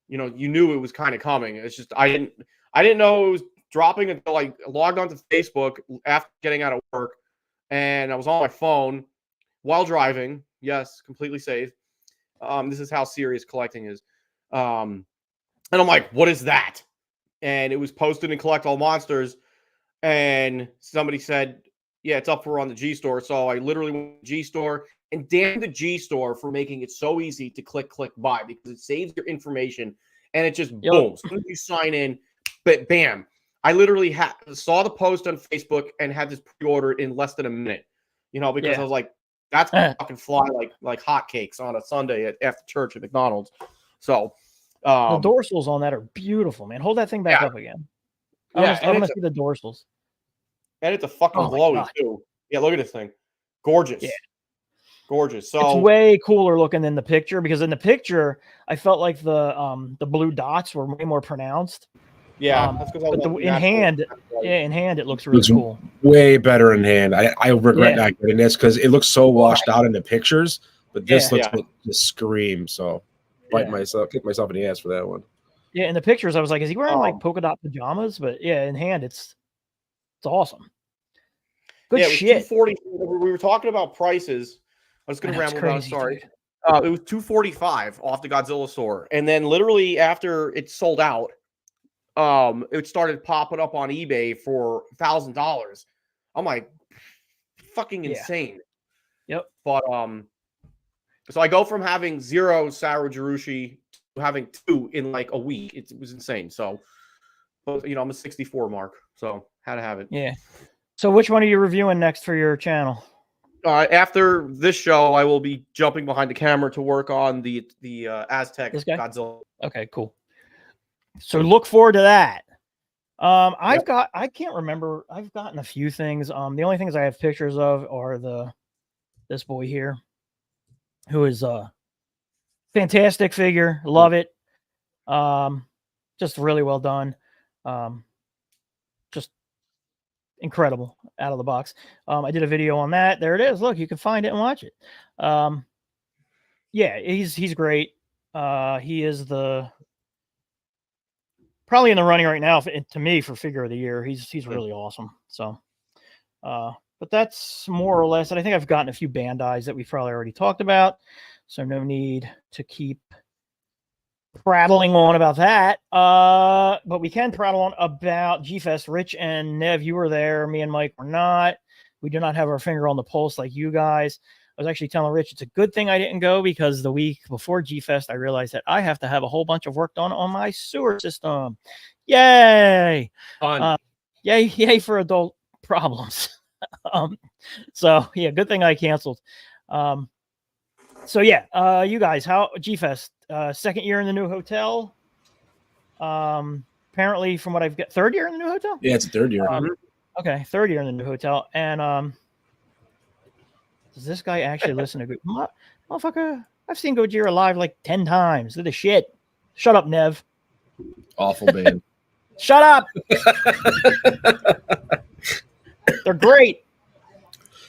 you knew it was kind of coming. It's just, I didn't know it was dropping until I logged onto Facebook after getting out of work. And I was on my phone while driving. Yes, completely safe. This is how serious collecting is. And I'm like, what is that? And it was posted in Collect All Monsters. And somebody said, yeah, it's up for on the G Store. So I literally went to the G Store, and damn the G Store for making it so easy to click buy, because it saves your information and it just boom. As soon as you sign in, but bam. I literally saw the post on Facebook and had this pre-ordered in less than a minute, because I was like, that's fucking fly like hotcakes on a Sunday after church at McDonald's. So the dorsals on that are beautiful, man. Hold that thing back up again. I want to see the dorsals. And it's a fucking glowy too. Yeah, look at this thing. Gorgeous. Yeah. Gorgeous. So it's way cooler looking than the picture, because in the picture I felt like the blue dots were way more pronounced. Yeah, that's because in hand it looks really cool. Way better in hand. I regret not getting this because it looks so washed out in the pictures, but this looks like the scream. So kick myself in the ass for that one. Yeah, in the pictures I was like, is he wearing like polka dot pajamas? But yeah, in hand it's awesome. Good shit. $240. We were talking about prices. I was going to ramble about. Sorry. It was $245 off the Godzilla store, and then literally after it sold out, it started popping up on eBay for $1,000. I'm like, fucking insane. Yep. But so I go from having 0 Saru Jirushi to having 2 in like a week. It was insane. So, but I'm a 64 mark, so had to have it. Yeah. So which one are you reviewing next for your channel? After this show, I will be jumping behind the camera to work on the Aztec Godzilla. Okay, cool. So look forward to that. I can't remember. I've gotten a few things. The only things I have pictures of are this boy here, who is a fantastic figure. Love it. Just really well done. Just incredible out of the box. I did a video on that. There it is. Look, you can find it and watch it. Yeah, he's great. He is probably in the running right now to me for figure of the year. He's really awesome. So, but that's more or less. And I think I've gotten a few Bandais that we've probably already talked about. So no need to keep prattling on about that. But we can prattle on about G-Fest. Rich and Nev, you were there. Me and Mike were not. We do not have our finger on the pulse like you guys. I was actually telling Rich it's a good thing I didn't go, because the week before G-Fest, I realized that I have to have a whole bunch of work done on my sewer system. Yay! Fun. Yay for adult problems. So yeah, good thing I canceled. So yeah, you guys, how G-Fest, second year in the new hotel. Apparently from what I've got, third year in the new hotel? Yeah, it's a third year. Okay, third year in the new hotel. And does this guy actually listen to motherfucker? I've seen Gojira live like 10 times. They're the shit. Shut up, Nev. Awful band. Shut up. They're great.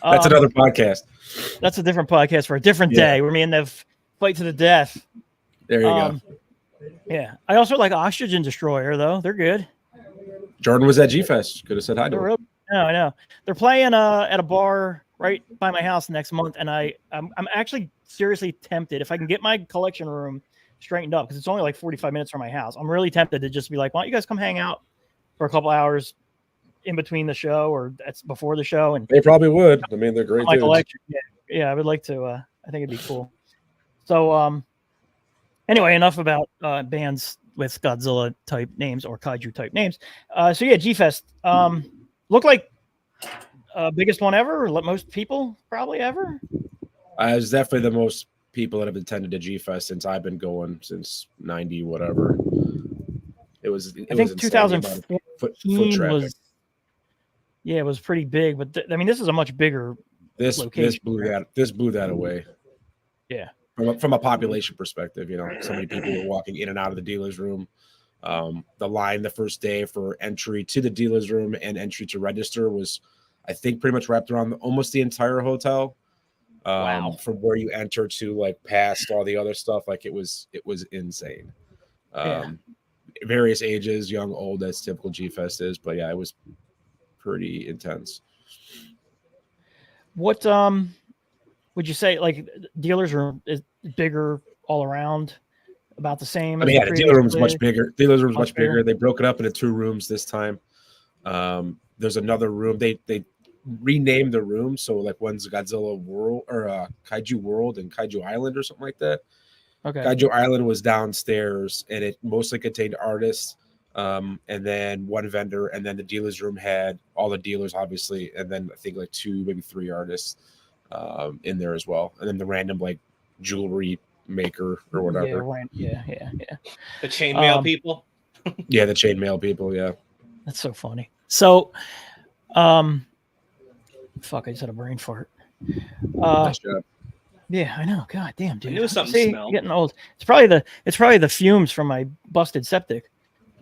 That's another podcast. That's a different podcast for a different day where me and Nev fight to the death. There you go. Yeah. I also like Oxygen Destroyer, though. They're good. Jordan was at G-Fest. Could have said hi to him. No, I know. They're playing at a bar right by my house next month, and I'm actually seriously tempted if I can get my collection room straightened up because it's only like 45 minutes from my house. I'm really tempted to just be like, why don't you guys come hang out for a couple hours in between the show or that's before the show? And they probably would. I mean, they're great my dudes. collection. Yeah, I would like to. I think it'd be cool. So, anyway, enough about bands with Godzilla type names or kaiju type names. So yeah, G-Fest looked like biggest one ever, or most people probably ever. It's definitely the most people that have attended a G-Fest since I've been going since 90 whatever. I think 2014 foot traffic. was. Yeah, it was pretty big, but I mean, this is a much bigger. This blew that away. Yeah. From a population perspective, so many people were walking in and out of the dealer's room. The line the first day for entry to the dealer's room and entry to register was, I think, pretty much wrapped around almost the entire hotel. Wow. From where you enter to like past all the other stuff, like it was insane. Various ages, young, old, as typical G-Fest is, but yeah, it was pretty intense. What would you say? Like dealers room is bigger all around, about the same. I mean, the dealer room is much bigger. Dealer's room is much bigger. They broke it up into 2 rooms this time. There's another room. They renamed the room, so like one's Godzilla World or Kaiju World and Kaiju Island or something like that. Okay. Kaiju Island was downstairs, and it mostly contained artists. And then one vendor, and then the dealer's room had all the dealers, obviously, and then I think like 2, maybe 3 artists in there as well, and then the random like jewelry maker or whatever. Yeah. The chainmail people. Yeah, the chainmail people. Yeah, that's so funny. So, fuck, I just had a brain fart. Nice job. Yeah, I know. God damn, dude. I knew something smelled. Getting old. It's probably the fumes from my busted septic.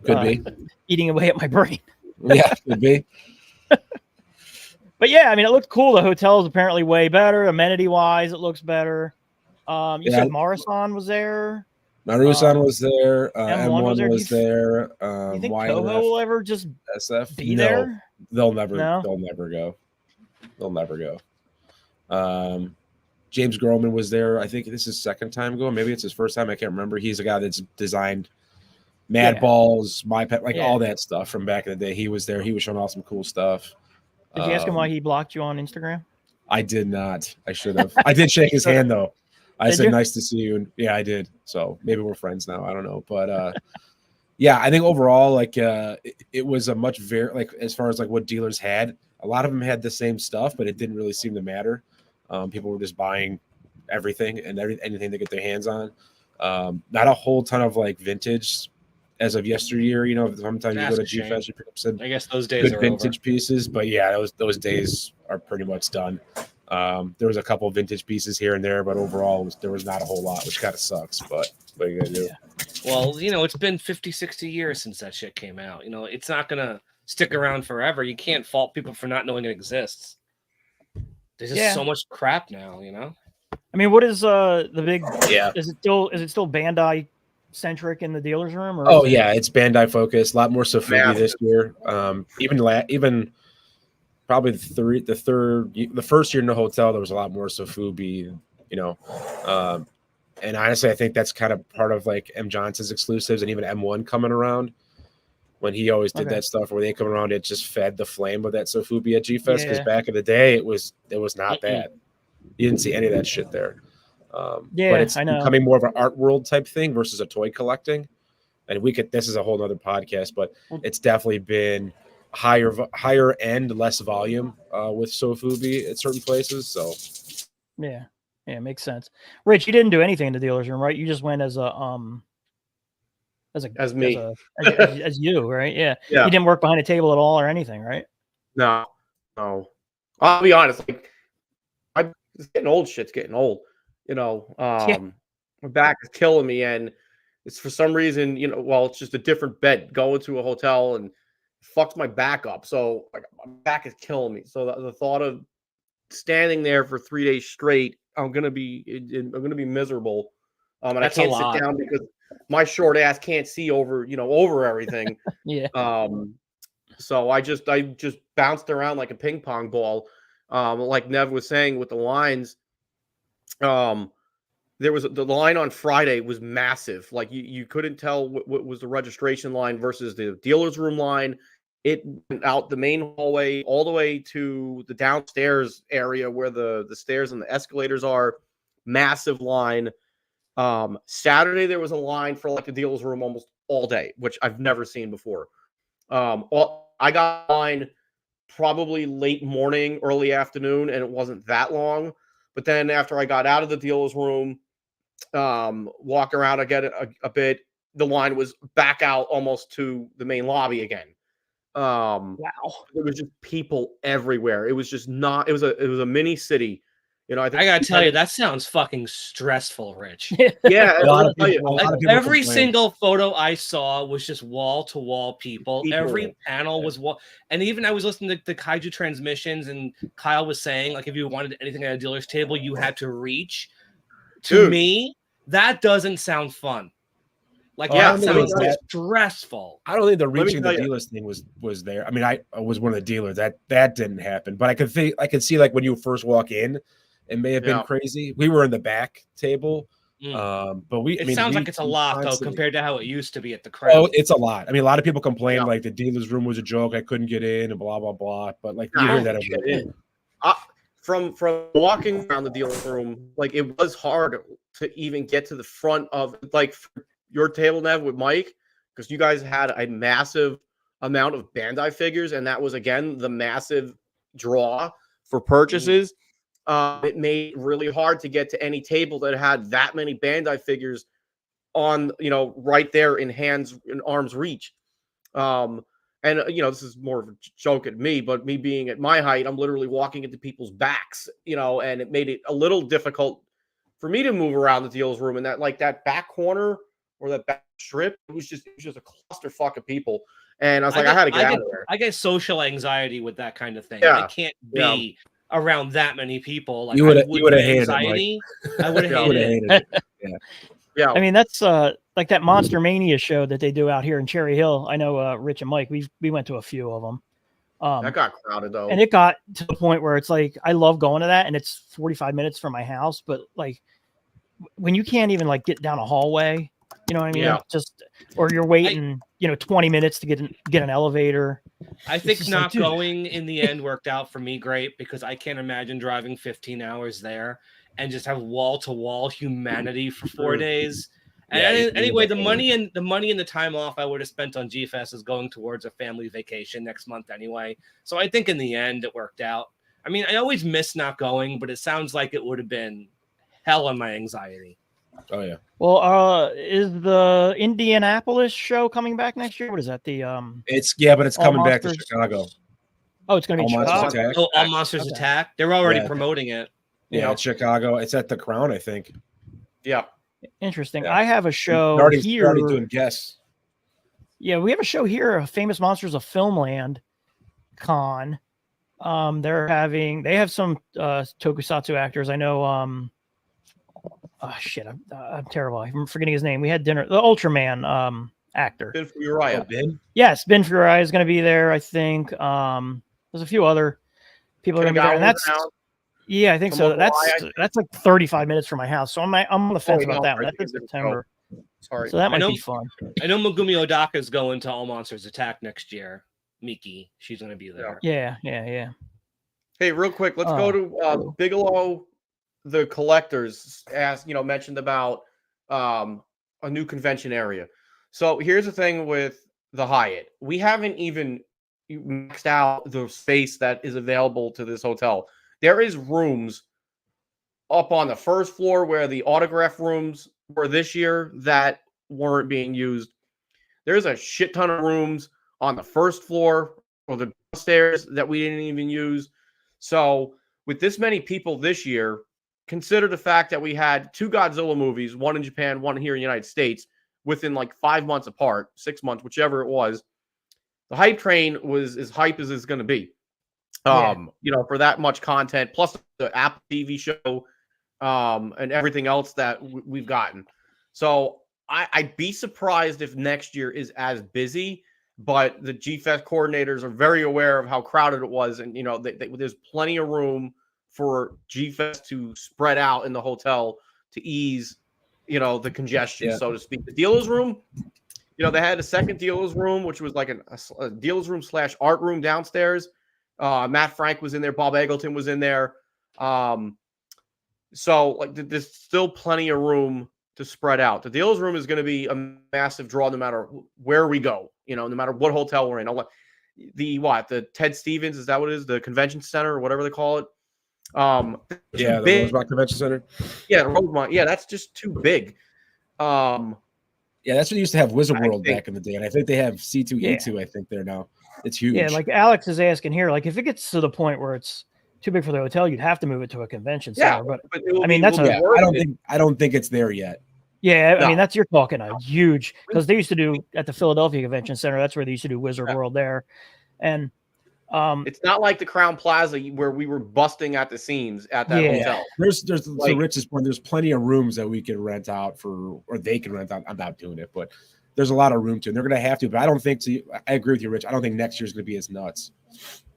Could be eating away at my brain. Yeah, could be. But yeah, I mean, it looked cool. The hotel is apparently way better. Amenity wise, it looks better. You said Morrison was there. Marusan was there. M1 was there. You think Toho will ever just SF be there? They'll never go. They'll never go. James Groman was there. I think this is his second time going. Maybe it's his first time. I can't remember. He's a guy that's designed Mad Balls, My Pet, all that stuff from back in the day. He was there. He was showing off some cool stuff. Did you ask him why he blocked you on Instagram? I did not. I should have. I did shake his hand though. I said, "Nice to see you." And yeah, I did. So maybe we're friends now. I don't know, but yeah, I think overall, it was a much as far as what dealers had. A lot of them had the same stuff, but it didn't really seem to matter. People were just buying everything and anything they get their hands on. Not a whole ton of vintage as of yesteryear. Sometimes you go to G-Fest, you pick up some I guess those days are vintage pieces, but yeah, those days are pretty much done. There was a couple of vintage pieces here and there, but overall there was not a whole lot, which kind of sucks, but what are you gonna do? Well, it's been 50, 60 years since that shit came out. It's not gonna stick around forever. You can't fault people for not knowing it exists. There's just so much crap now, I mean, what is the big? Yeah. Is it still Bandai centric in the dealer's room? Or it's Bandai focused. A lot more Sofubi this year. Even probably the first year in the hotel, there was a lot more Sofubi. And honestly, I think that's kind of part of M. Johnson's exclusives and even M1 coming around. When he always did that stuff where they come around, it just fed the flame of that Sofubi at G-Fest because back in the day it was not bad. You didn't see any of that shit there. But it's becoming more of an art world type thing versus a toy collecting. And this is a whole nother podcast, but it's definitely been higher end, less volume with Sofubi at certain places. So yeah, it makes sense. Rich, you didn't do anything in the dealer's room, right? You just went as you, right? Yeah. You didn't work behind a table at all or anything, right? No. I'll be honest. It's getting old. Shit's getting old. My back is killing me, and it's for some reason, it's just a different bed. Going to a hotel and fucks my back up. So my back is killing me. So the thought of standing there for 3 days straight, I'm gonna be miserable. And I can't sit down because my short ass can't see over everything. Yeah. So I just bounced around like a ping pong ball Like Nev was saying with the lines, there was the line on Friday was massive. Like you couldn't tell what was the registration line versus the dealer's room line. It went out the main hallway all the way to the downstairs area where the stairs and the escalators are. Massive line. Saturday there was a line for like the dealer's room almost all day, which I've never seen before. I got a line probably late morning, early afternoon, and it wasn't that long. But then after I got out of the dealer's room, walk around again a bit, the line was back out almost to the main lobby again. Wow, there was just people everywhere. It was just not. It was a mini city. You know, I gotta tell you, that sounds fucking stressful, Rich. Yeah, every single photo I saw was just wall to wall people. Every panel was wall, and even I was listening to the Kaiju transmissions, and Kyle was saying like if you wanted anything at a dealer's table, you had to reach. To me, that doesn't sound fun. Like that sounds stressful. I don't think the reaching the dealers thing was there. I mean, I was one of the dealers. That didn't happen. But I could see like when you first walk in, it may have been crazy. We were in the back table. But it sounds like it's a lot though compared to how it used to be at the crowd. Oh, it's a lot. I mean, a lot of people complain like the dealer's room was a joke. I couldn't get in and blah blah blah. But like you hear that from walking around the dealer's room, like it was hard to even get to the front of like your table, Nev, with Mike, because you guys had a massive amount of Bandai figures, and that was again the massive draw for purchases. It made it really hard to get to any table that had that many Bandai figures on, right there in arm's reach. And this is more of a joke at me, but me being at my height, I'm literally walking into people's backs, and it made it a little difficult for me to move around the dealer's room. And that back corner or that back strip, it was just a clusterfuck of people. And I was I had to get out of there. I get social anxiety with that kind of thing. I can't be around that many people. Like you would have hated it. I would have hated it. Yeah. I mean, that's like that Monster Mania show that they do out here in Cherry Hill. I know Rich and Mike, we went to a few of them. That got crowded though. And it got to the point where it's like, I love going to that and it's 45 minutes from my house. But like when you can't even like get down a hallway, you know what I mean? Yeah. Or you're waiting, 20 minutes to get an elevator. I think not going in the end worked out for me great because I can't imagine driving 15 hours there and just have wall to wall humanity for 4 days. And anyway, the money and the time off I would have spent on G-Fest is going towards a family vacation next month anyway. So I think in the end it worked out. I mean, I always miss not going, but it sounds like it would have been hell on my anxiety. Oh yeah. Well, is the Indianapolis show coming back next year? What is that? But it's coming back to Chicago. Oh, it's going to be Chicago. All Monsters Attack. They're already promoting it. Yeah, it's Chicago. It's at the Crown, I think. Yeah. Interesting. Yeah. I have a show here. Already doing guests. Yeah, we have a show here, Famous Monsters of Filmland Con. They have some tokusatsu actors. I know. Oh shit, I'm terrible. I'm forgetting his name. We had dinner. The Ultraman actor. Ben Furiya. Ben? Yes, Ben Furiya is going to be there. I think. There's a few other people are going to be there, and that's. Yeah, I think so. That's like 35 minutes from my house, so I'm on the fence about that one. That's in September. Sorry, so that might be fun. I know Megumi Odaka is going to All Monsters Attack next year. Miki, she's going to be there. Yeah. Hey, real quick, let's go to Bigelow. The collectors mentioned about a new convention area. So here's the thing with the Hyatt. We haven't even maxed out the space that is available to this hotel. There is rooms up on the first floor where the autograph rooms were this year that weren't being used. There's a shit ton of rooms on the first floor or the downstairs that we didn't even use. So with this many people this year, consider the fact that we had 2 Godzilla movies, one in Japan, one here in the United States, within like 5 months apart, 6 months, whichever it was. The hype train was as hype as it's going to be. For that much content, plus the Apple TV show, and everything else that we've gotten. So I'd be surprised if next year is as busy. but the G-Fest coordinators are very aware of how crowded it was. And, there's plenty of room for G-Fest to spread out in the hotel to ease, the congestion, so to speak. The dealer's room, they had a second dealer's room, which was like a dealer's room / art room downstairs. Matt Frank was in there. Bob Eggleton was in there. So like there's still plenty of room to spread out. The dealer's room is going to be a massive draw no matter where we go, no matter what hotel we're in. The Ted Stevens, is that what it is? The convention center or whatever they call it. The Rosemont Convention Center. Yeah, the Rosemont. Yeah, that's just too big. Yeah, that's what they used to have Wizard World back in the day, and I think they have C2E2. I think there now. It's huge. Yeah, like Alex is asking here, like if it gets to the point where it's too big for the hotel, you'd have to move it to a convention center. But I mean, that's I don't think it's there yet. Yeah, no. I mean, you're talking a huge, because they used to do at the Philadelphia Convention Center. That's where they used to do Wizard World there, and it's not like the Crown Plaza where we were busting at the seams at that hotel. There's to Rich's point, there's plenty of rooms that we can rent out or they can rent out. I'm not doing it, but there's a lot of room to, and they're going to have to. But I don't think I agree with you, Rich. I don't think next year's going to be as nuts.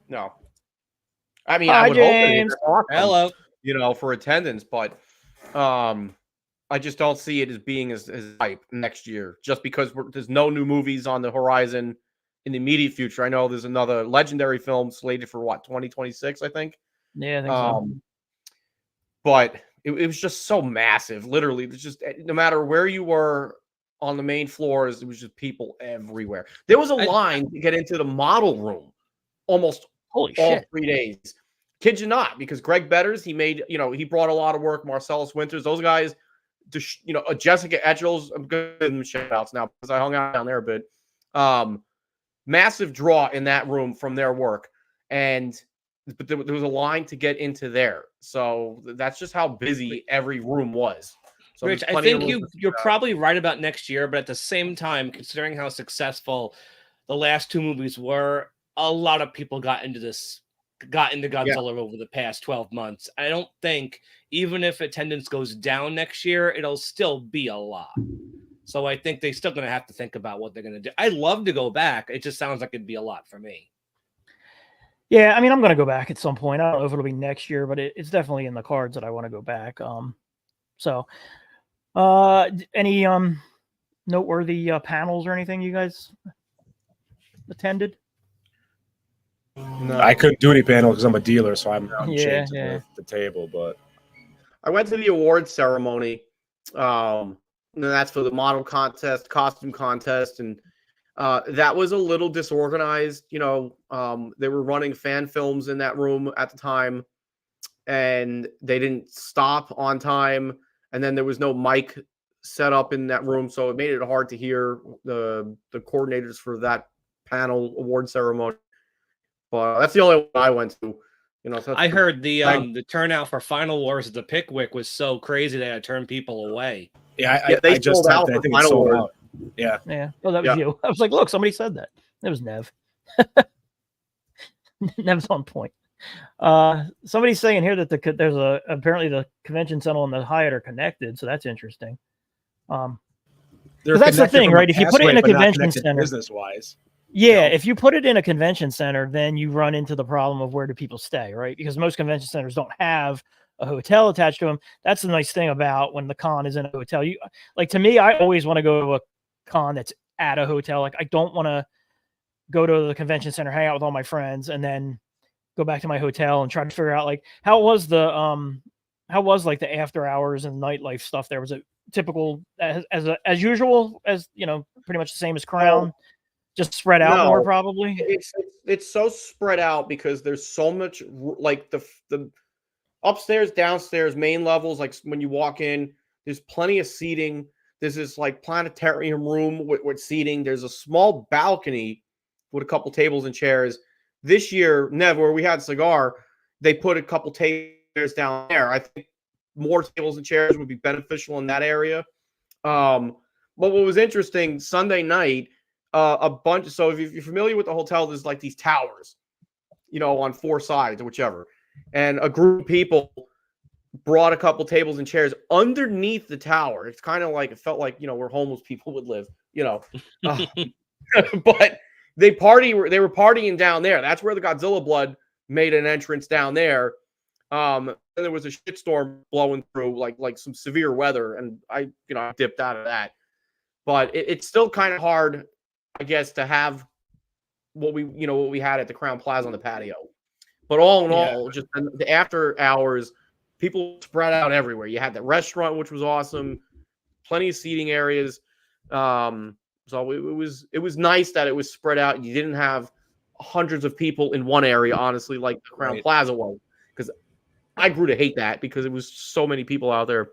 No, I mean, Hi, I would James. hope that Hello. For attendance, but I just don't see it as being as hype next year, just because there's no new movies on the horizon in the immediate future. I know there's another legendary film slated for 2026, I think. Yeah, I think so. But it was just so massive. Literally, it's just no matter where you were on the main floors, it was just people everywhere. There was a line to get into the model room almost all 3 days. Kid you not, because Greg Betters, he made, he brought a lot of work. Marcellus Winters, those guys, Jessica Etchels, I'm good in shout outs now because I hung out down there a bit. Massive draw in that room from their work. But there was a line to get into there. So that's just how busy every room was. So Rich, I think you're probably right about next year, but at the same time, considering how successful the last 2 movies were, a lot of people got into Godzilla over the past 12 months. I don't think, even if attendance goes down next year, it'll still be a lot. So I think they're still going to have to think about what they're going to do. I'd love to go back. It just sounds like it'd be a lot for me. Yeah, I mean, I'm going to go back at some point. I don't know if it'll be next year, but it's definitely in the cards that I want to go back. Any noteworthy panels or anything you guys attended? No. I couldn't do any panel because I'm a dealer, so I'm chained to the table. But I went to the awards ceremony. And that's for the model contest, costume contest, and that was a little disorganized. They were running fan films in that room at the time, and they didn't stop on time. And then there was no mic set up in that room, so it made it hard to hear the coordinators for that panel award ceremony. But that's the only one I went to. So I heard the turnout for Final Wars at the Pickwick was so crazy they had to turn people away. Yeah, I just typed that. I think it's sold out. Yeah. Oh, that was you. I was like, look, somebody said that. It was Nev. Nev's on point. Somebody's saying here that there's apparently the convention center and the Hyatt are connected, so that's interesting. That's the thing, right? If you put it in a convention center, business-wise. Yeah, if you put it in a convention center, then you run into the problem of where do people stay, right? Because most convention centers don't have a hotel attached to them. That's the nice thing about when the con is in a hotel. To me, I always want to go to a con that's at a hotel. Like, I don't want to go to the convention center, hang out with all my friends, and then go back to my hotel and try to figure out how was the after hours and nightlife stuff there? Was it typical as usual, as pretty much the same as Crown? Just spread out more, probably. It's so spread out because there's so much, like the upstairs, downstairs, main levels. Like when you walk in, there's plenty of seating. There's this like planetarium room with seating. There's a small balcony with a couple tables and chairs. This year, Nev, where we had Cigar, they put a couple tables down there. I think more tables and chairs would be beneficial in that area. But what was interesting, Sunday night, a bunch. So if you're familiar with the hotel, there's like these towers, on 4 sides or whichever. And a group of people brought a couple tables and chairs underneath the tower. It's kind of like, it felt like, where homeless people would live, But They were partying down there. That's where the Godzilla blood made an entrance down there. And there was a shitstorm blowing through, like some severe weather, and I dipped out of that. But it's still kind of hard, I guess, to have what we had at the Crown Plaza on the patio. But all in all, just the after hours, people spread out everywhere. You had the restaurant, which was awesome, plenty of seating areas. So it was nice that it was spread out. You didn't have hundreds of people in one area, honestly, like the Crown Plaza was. Because I grew to hate that because it was so many people out there.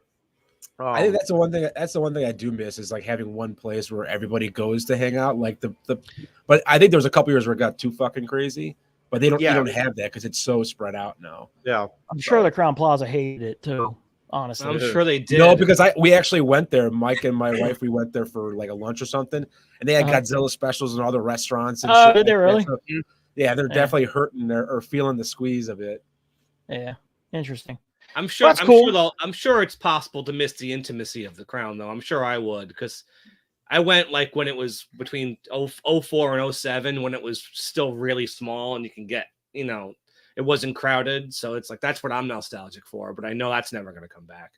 I think that's the one thing. That's the one thing I do miss is like having one place where everybody goes to hang out. Like but I think there was a couple years where it got too fucking crazy. But they don't. You don't have that because it's so spread out now. Yeah, I'm sure the Crown Plaza hated it too. Honestly, I'm sure they did. No, because we actually went there. Mike and my wife, we went there for like a lunch or something, and they had Godzilla specials in all the restaurants. And shit did they really? So, yeah, they're definitely hurting or feeling the squeeze of it. Yeah, interesting. I'm sure. That's cool. I'm sure it's possible to miss the intimacy of the Crown, though. I'm sure I would, because I went like when it was between 04 and 07, when it was still really small and you can get, it wasn't crowded. So it's like, that's what I'm nostalgic for, but I know that's never going to come back.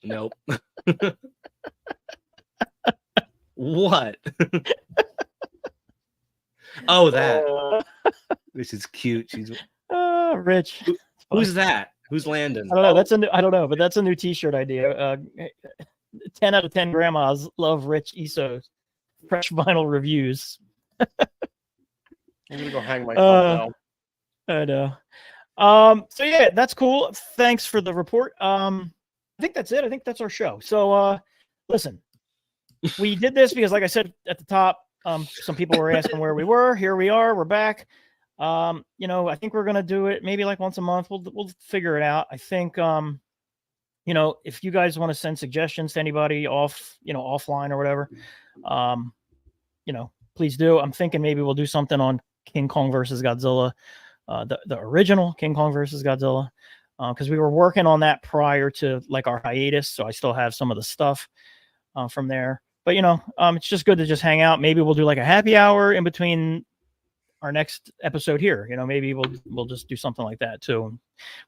Nope. What? Oh, that. This is cute. She's Rich. Who's that? Who's Landon? I don't know. I don't know, but that's a new T-shirt idea. 10 out of 10 grandmas love Rich Iso's fresh vinyl reviews. I'm gonna go hang myself now. I know. So yeah, that's cool. Thanks for the report. I think that's it. I think that's our show. So listen, we did this because, like I said at the top, some people were asking where we were. Here we are. We're back. I think we're gonna do it maybe like once a month. We'll figure it out. I think if you guys want to send suggestions to anybody offline or whatever, please do. I'm thinking maybe we'll do something on King Kong versus Godzilla, the original King Kong versus Godzilla, because we were working on that prior to like our hiatus, so I still have some of the stuff from there. But it's just good to just hang out. Maybe we'll do like a happy hour in between our next episode here. Maybe we'll just do something like that too.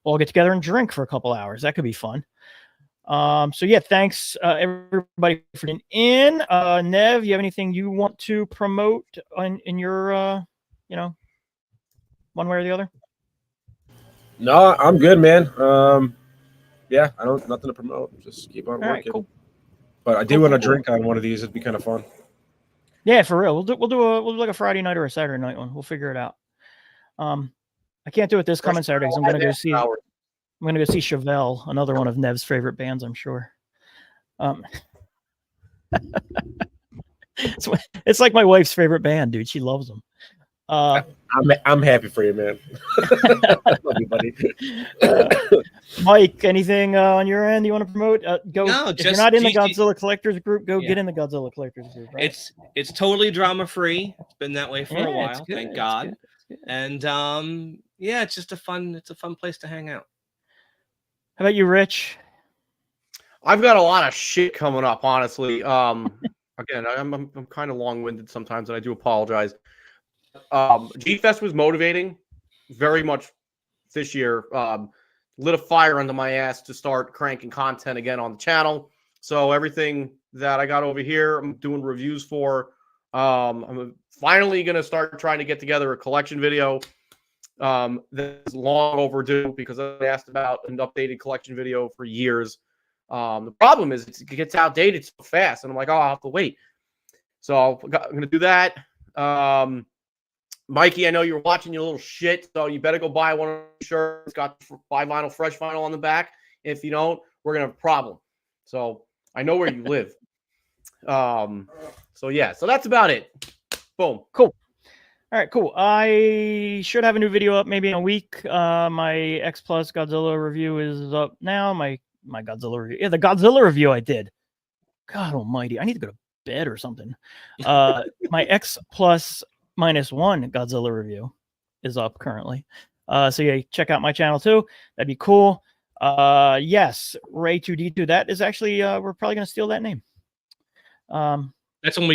We'll all get together and drink for a couple hours. That could be fun. So yeah, thanks everybody for tuning in. Nev, you have anything you want to promote in your one way or the other? No, I'm good, man. Yeah, I don't nothing to promote. Just keep on working. Right, cool. But I do want to drink on one of these. It'd be kind of fun. Yeah, for real. We'll do like a Friday night or a Saturday night one. We'll figure it out. I can't do it this coming Saturday because I'm gonna go see Chevelle, another one of Nev's favorite bands, I'm sure. It's like my wife's favorite band, dude. She loves them. I'm happy for you, man. I love you, buddy. Mike, anything on your end you want to promote? If you're not in the Godzilla Collectors group, get in the Godzilla Collectors group. Right? It's totally drama free. It's been that way for a while, good, thank God. And it's just a fun place to hang out. How about you, Rich? I've got a lot of shit coming up, honestly. Again, I'm kind of long-winded sometimes, and I do apologize. G-Fest was motivating very much this year. Lit a fire under my ass to start cranking content again on the channel. So everything that I got over here, I'm doing reviews for. I'm finally going to start trying to get together a collection video. That's long overdue because I asked about an updated collection video for years. The problem is it gets outdated so fast, and I'm like, I'll have to wait. So I'm going to do that. Mikey, I know you're watching your little shit, so you better go buy one of the shirts. It's got buy vinyl, fresh vinyl on the back. If you don't, we're going to have a problem. So I know where you live. So that's about it. Boom. Cool. All right, cool. I should have a new video up maybe in a week. My X Plus Godzilla review is up now. My Godzilla review. Yeah, the Godzilla review I did. God almighty. I need to go to bed or something. My X Plus -1 Godzilla review is up currently. So yeah, check out my channel too. That'd be cool. Yes, Ray2D2. That is actually we're probably gonna steal that name. That's when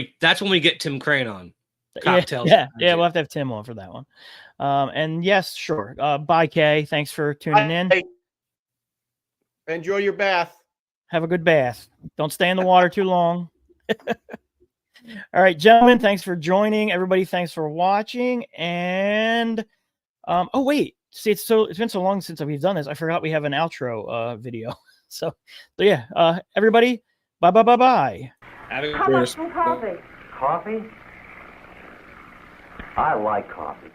we get Tim Crane on. Cocktails. Yeah, we'll have to have Tim on for that one. And yes, sure. Bye, Kay. Thanks for tuning in. Enjoy your bath. Have a good bath. Don't stay in the water too long. All right, gentlemen, thanks for joining. Everybody, thanks for watching. And oh wait, see, it's been so long since we've done this. I forgot we have an outro video. So yeah, everybody, bye. Have a How about some coffee? Coffee? I like coffee.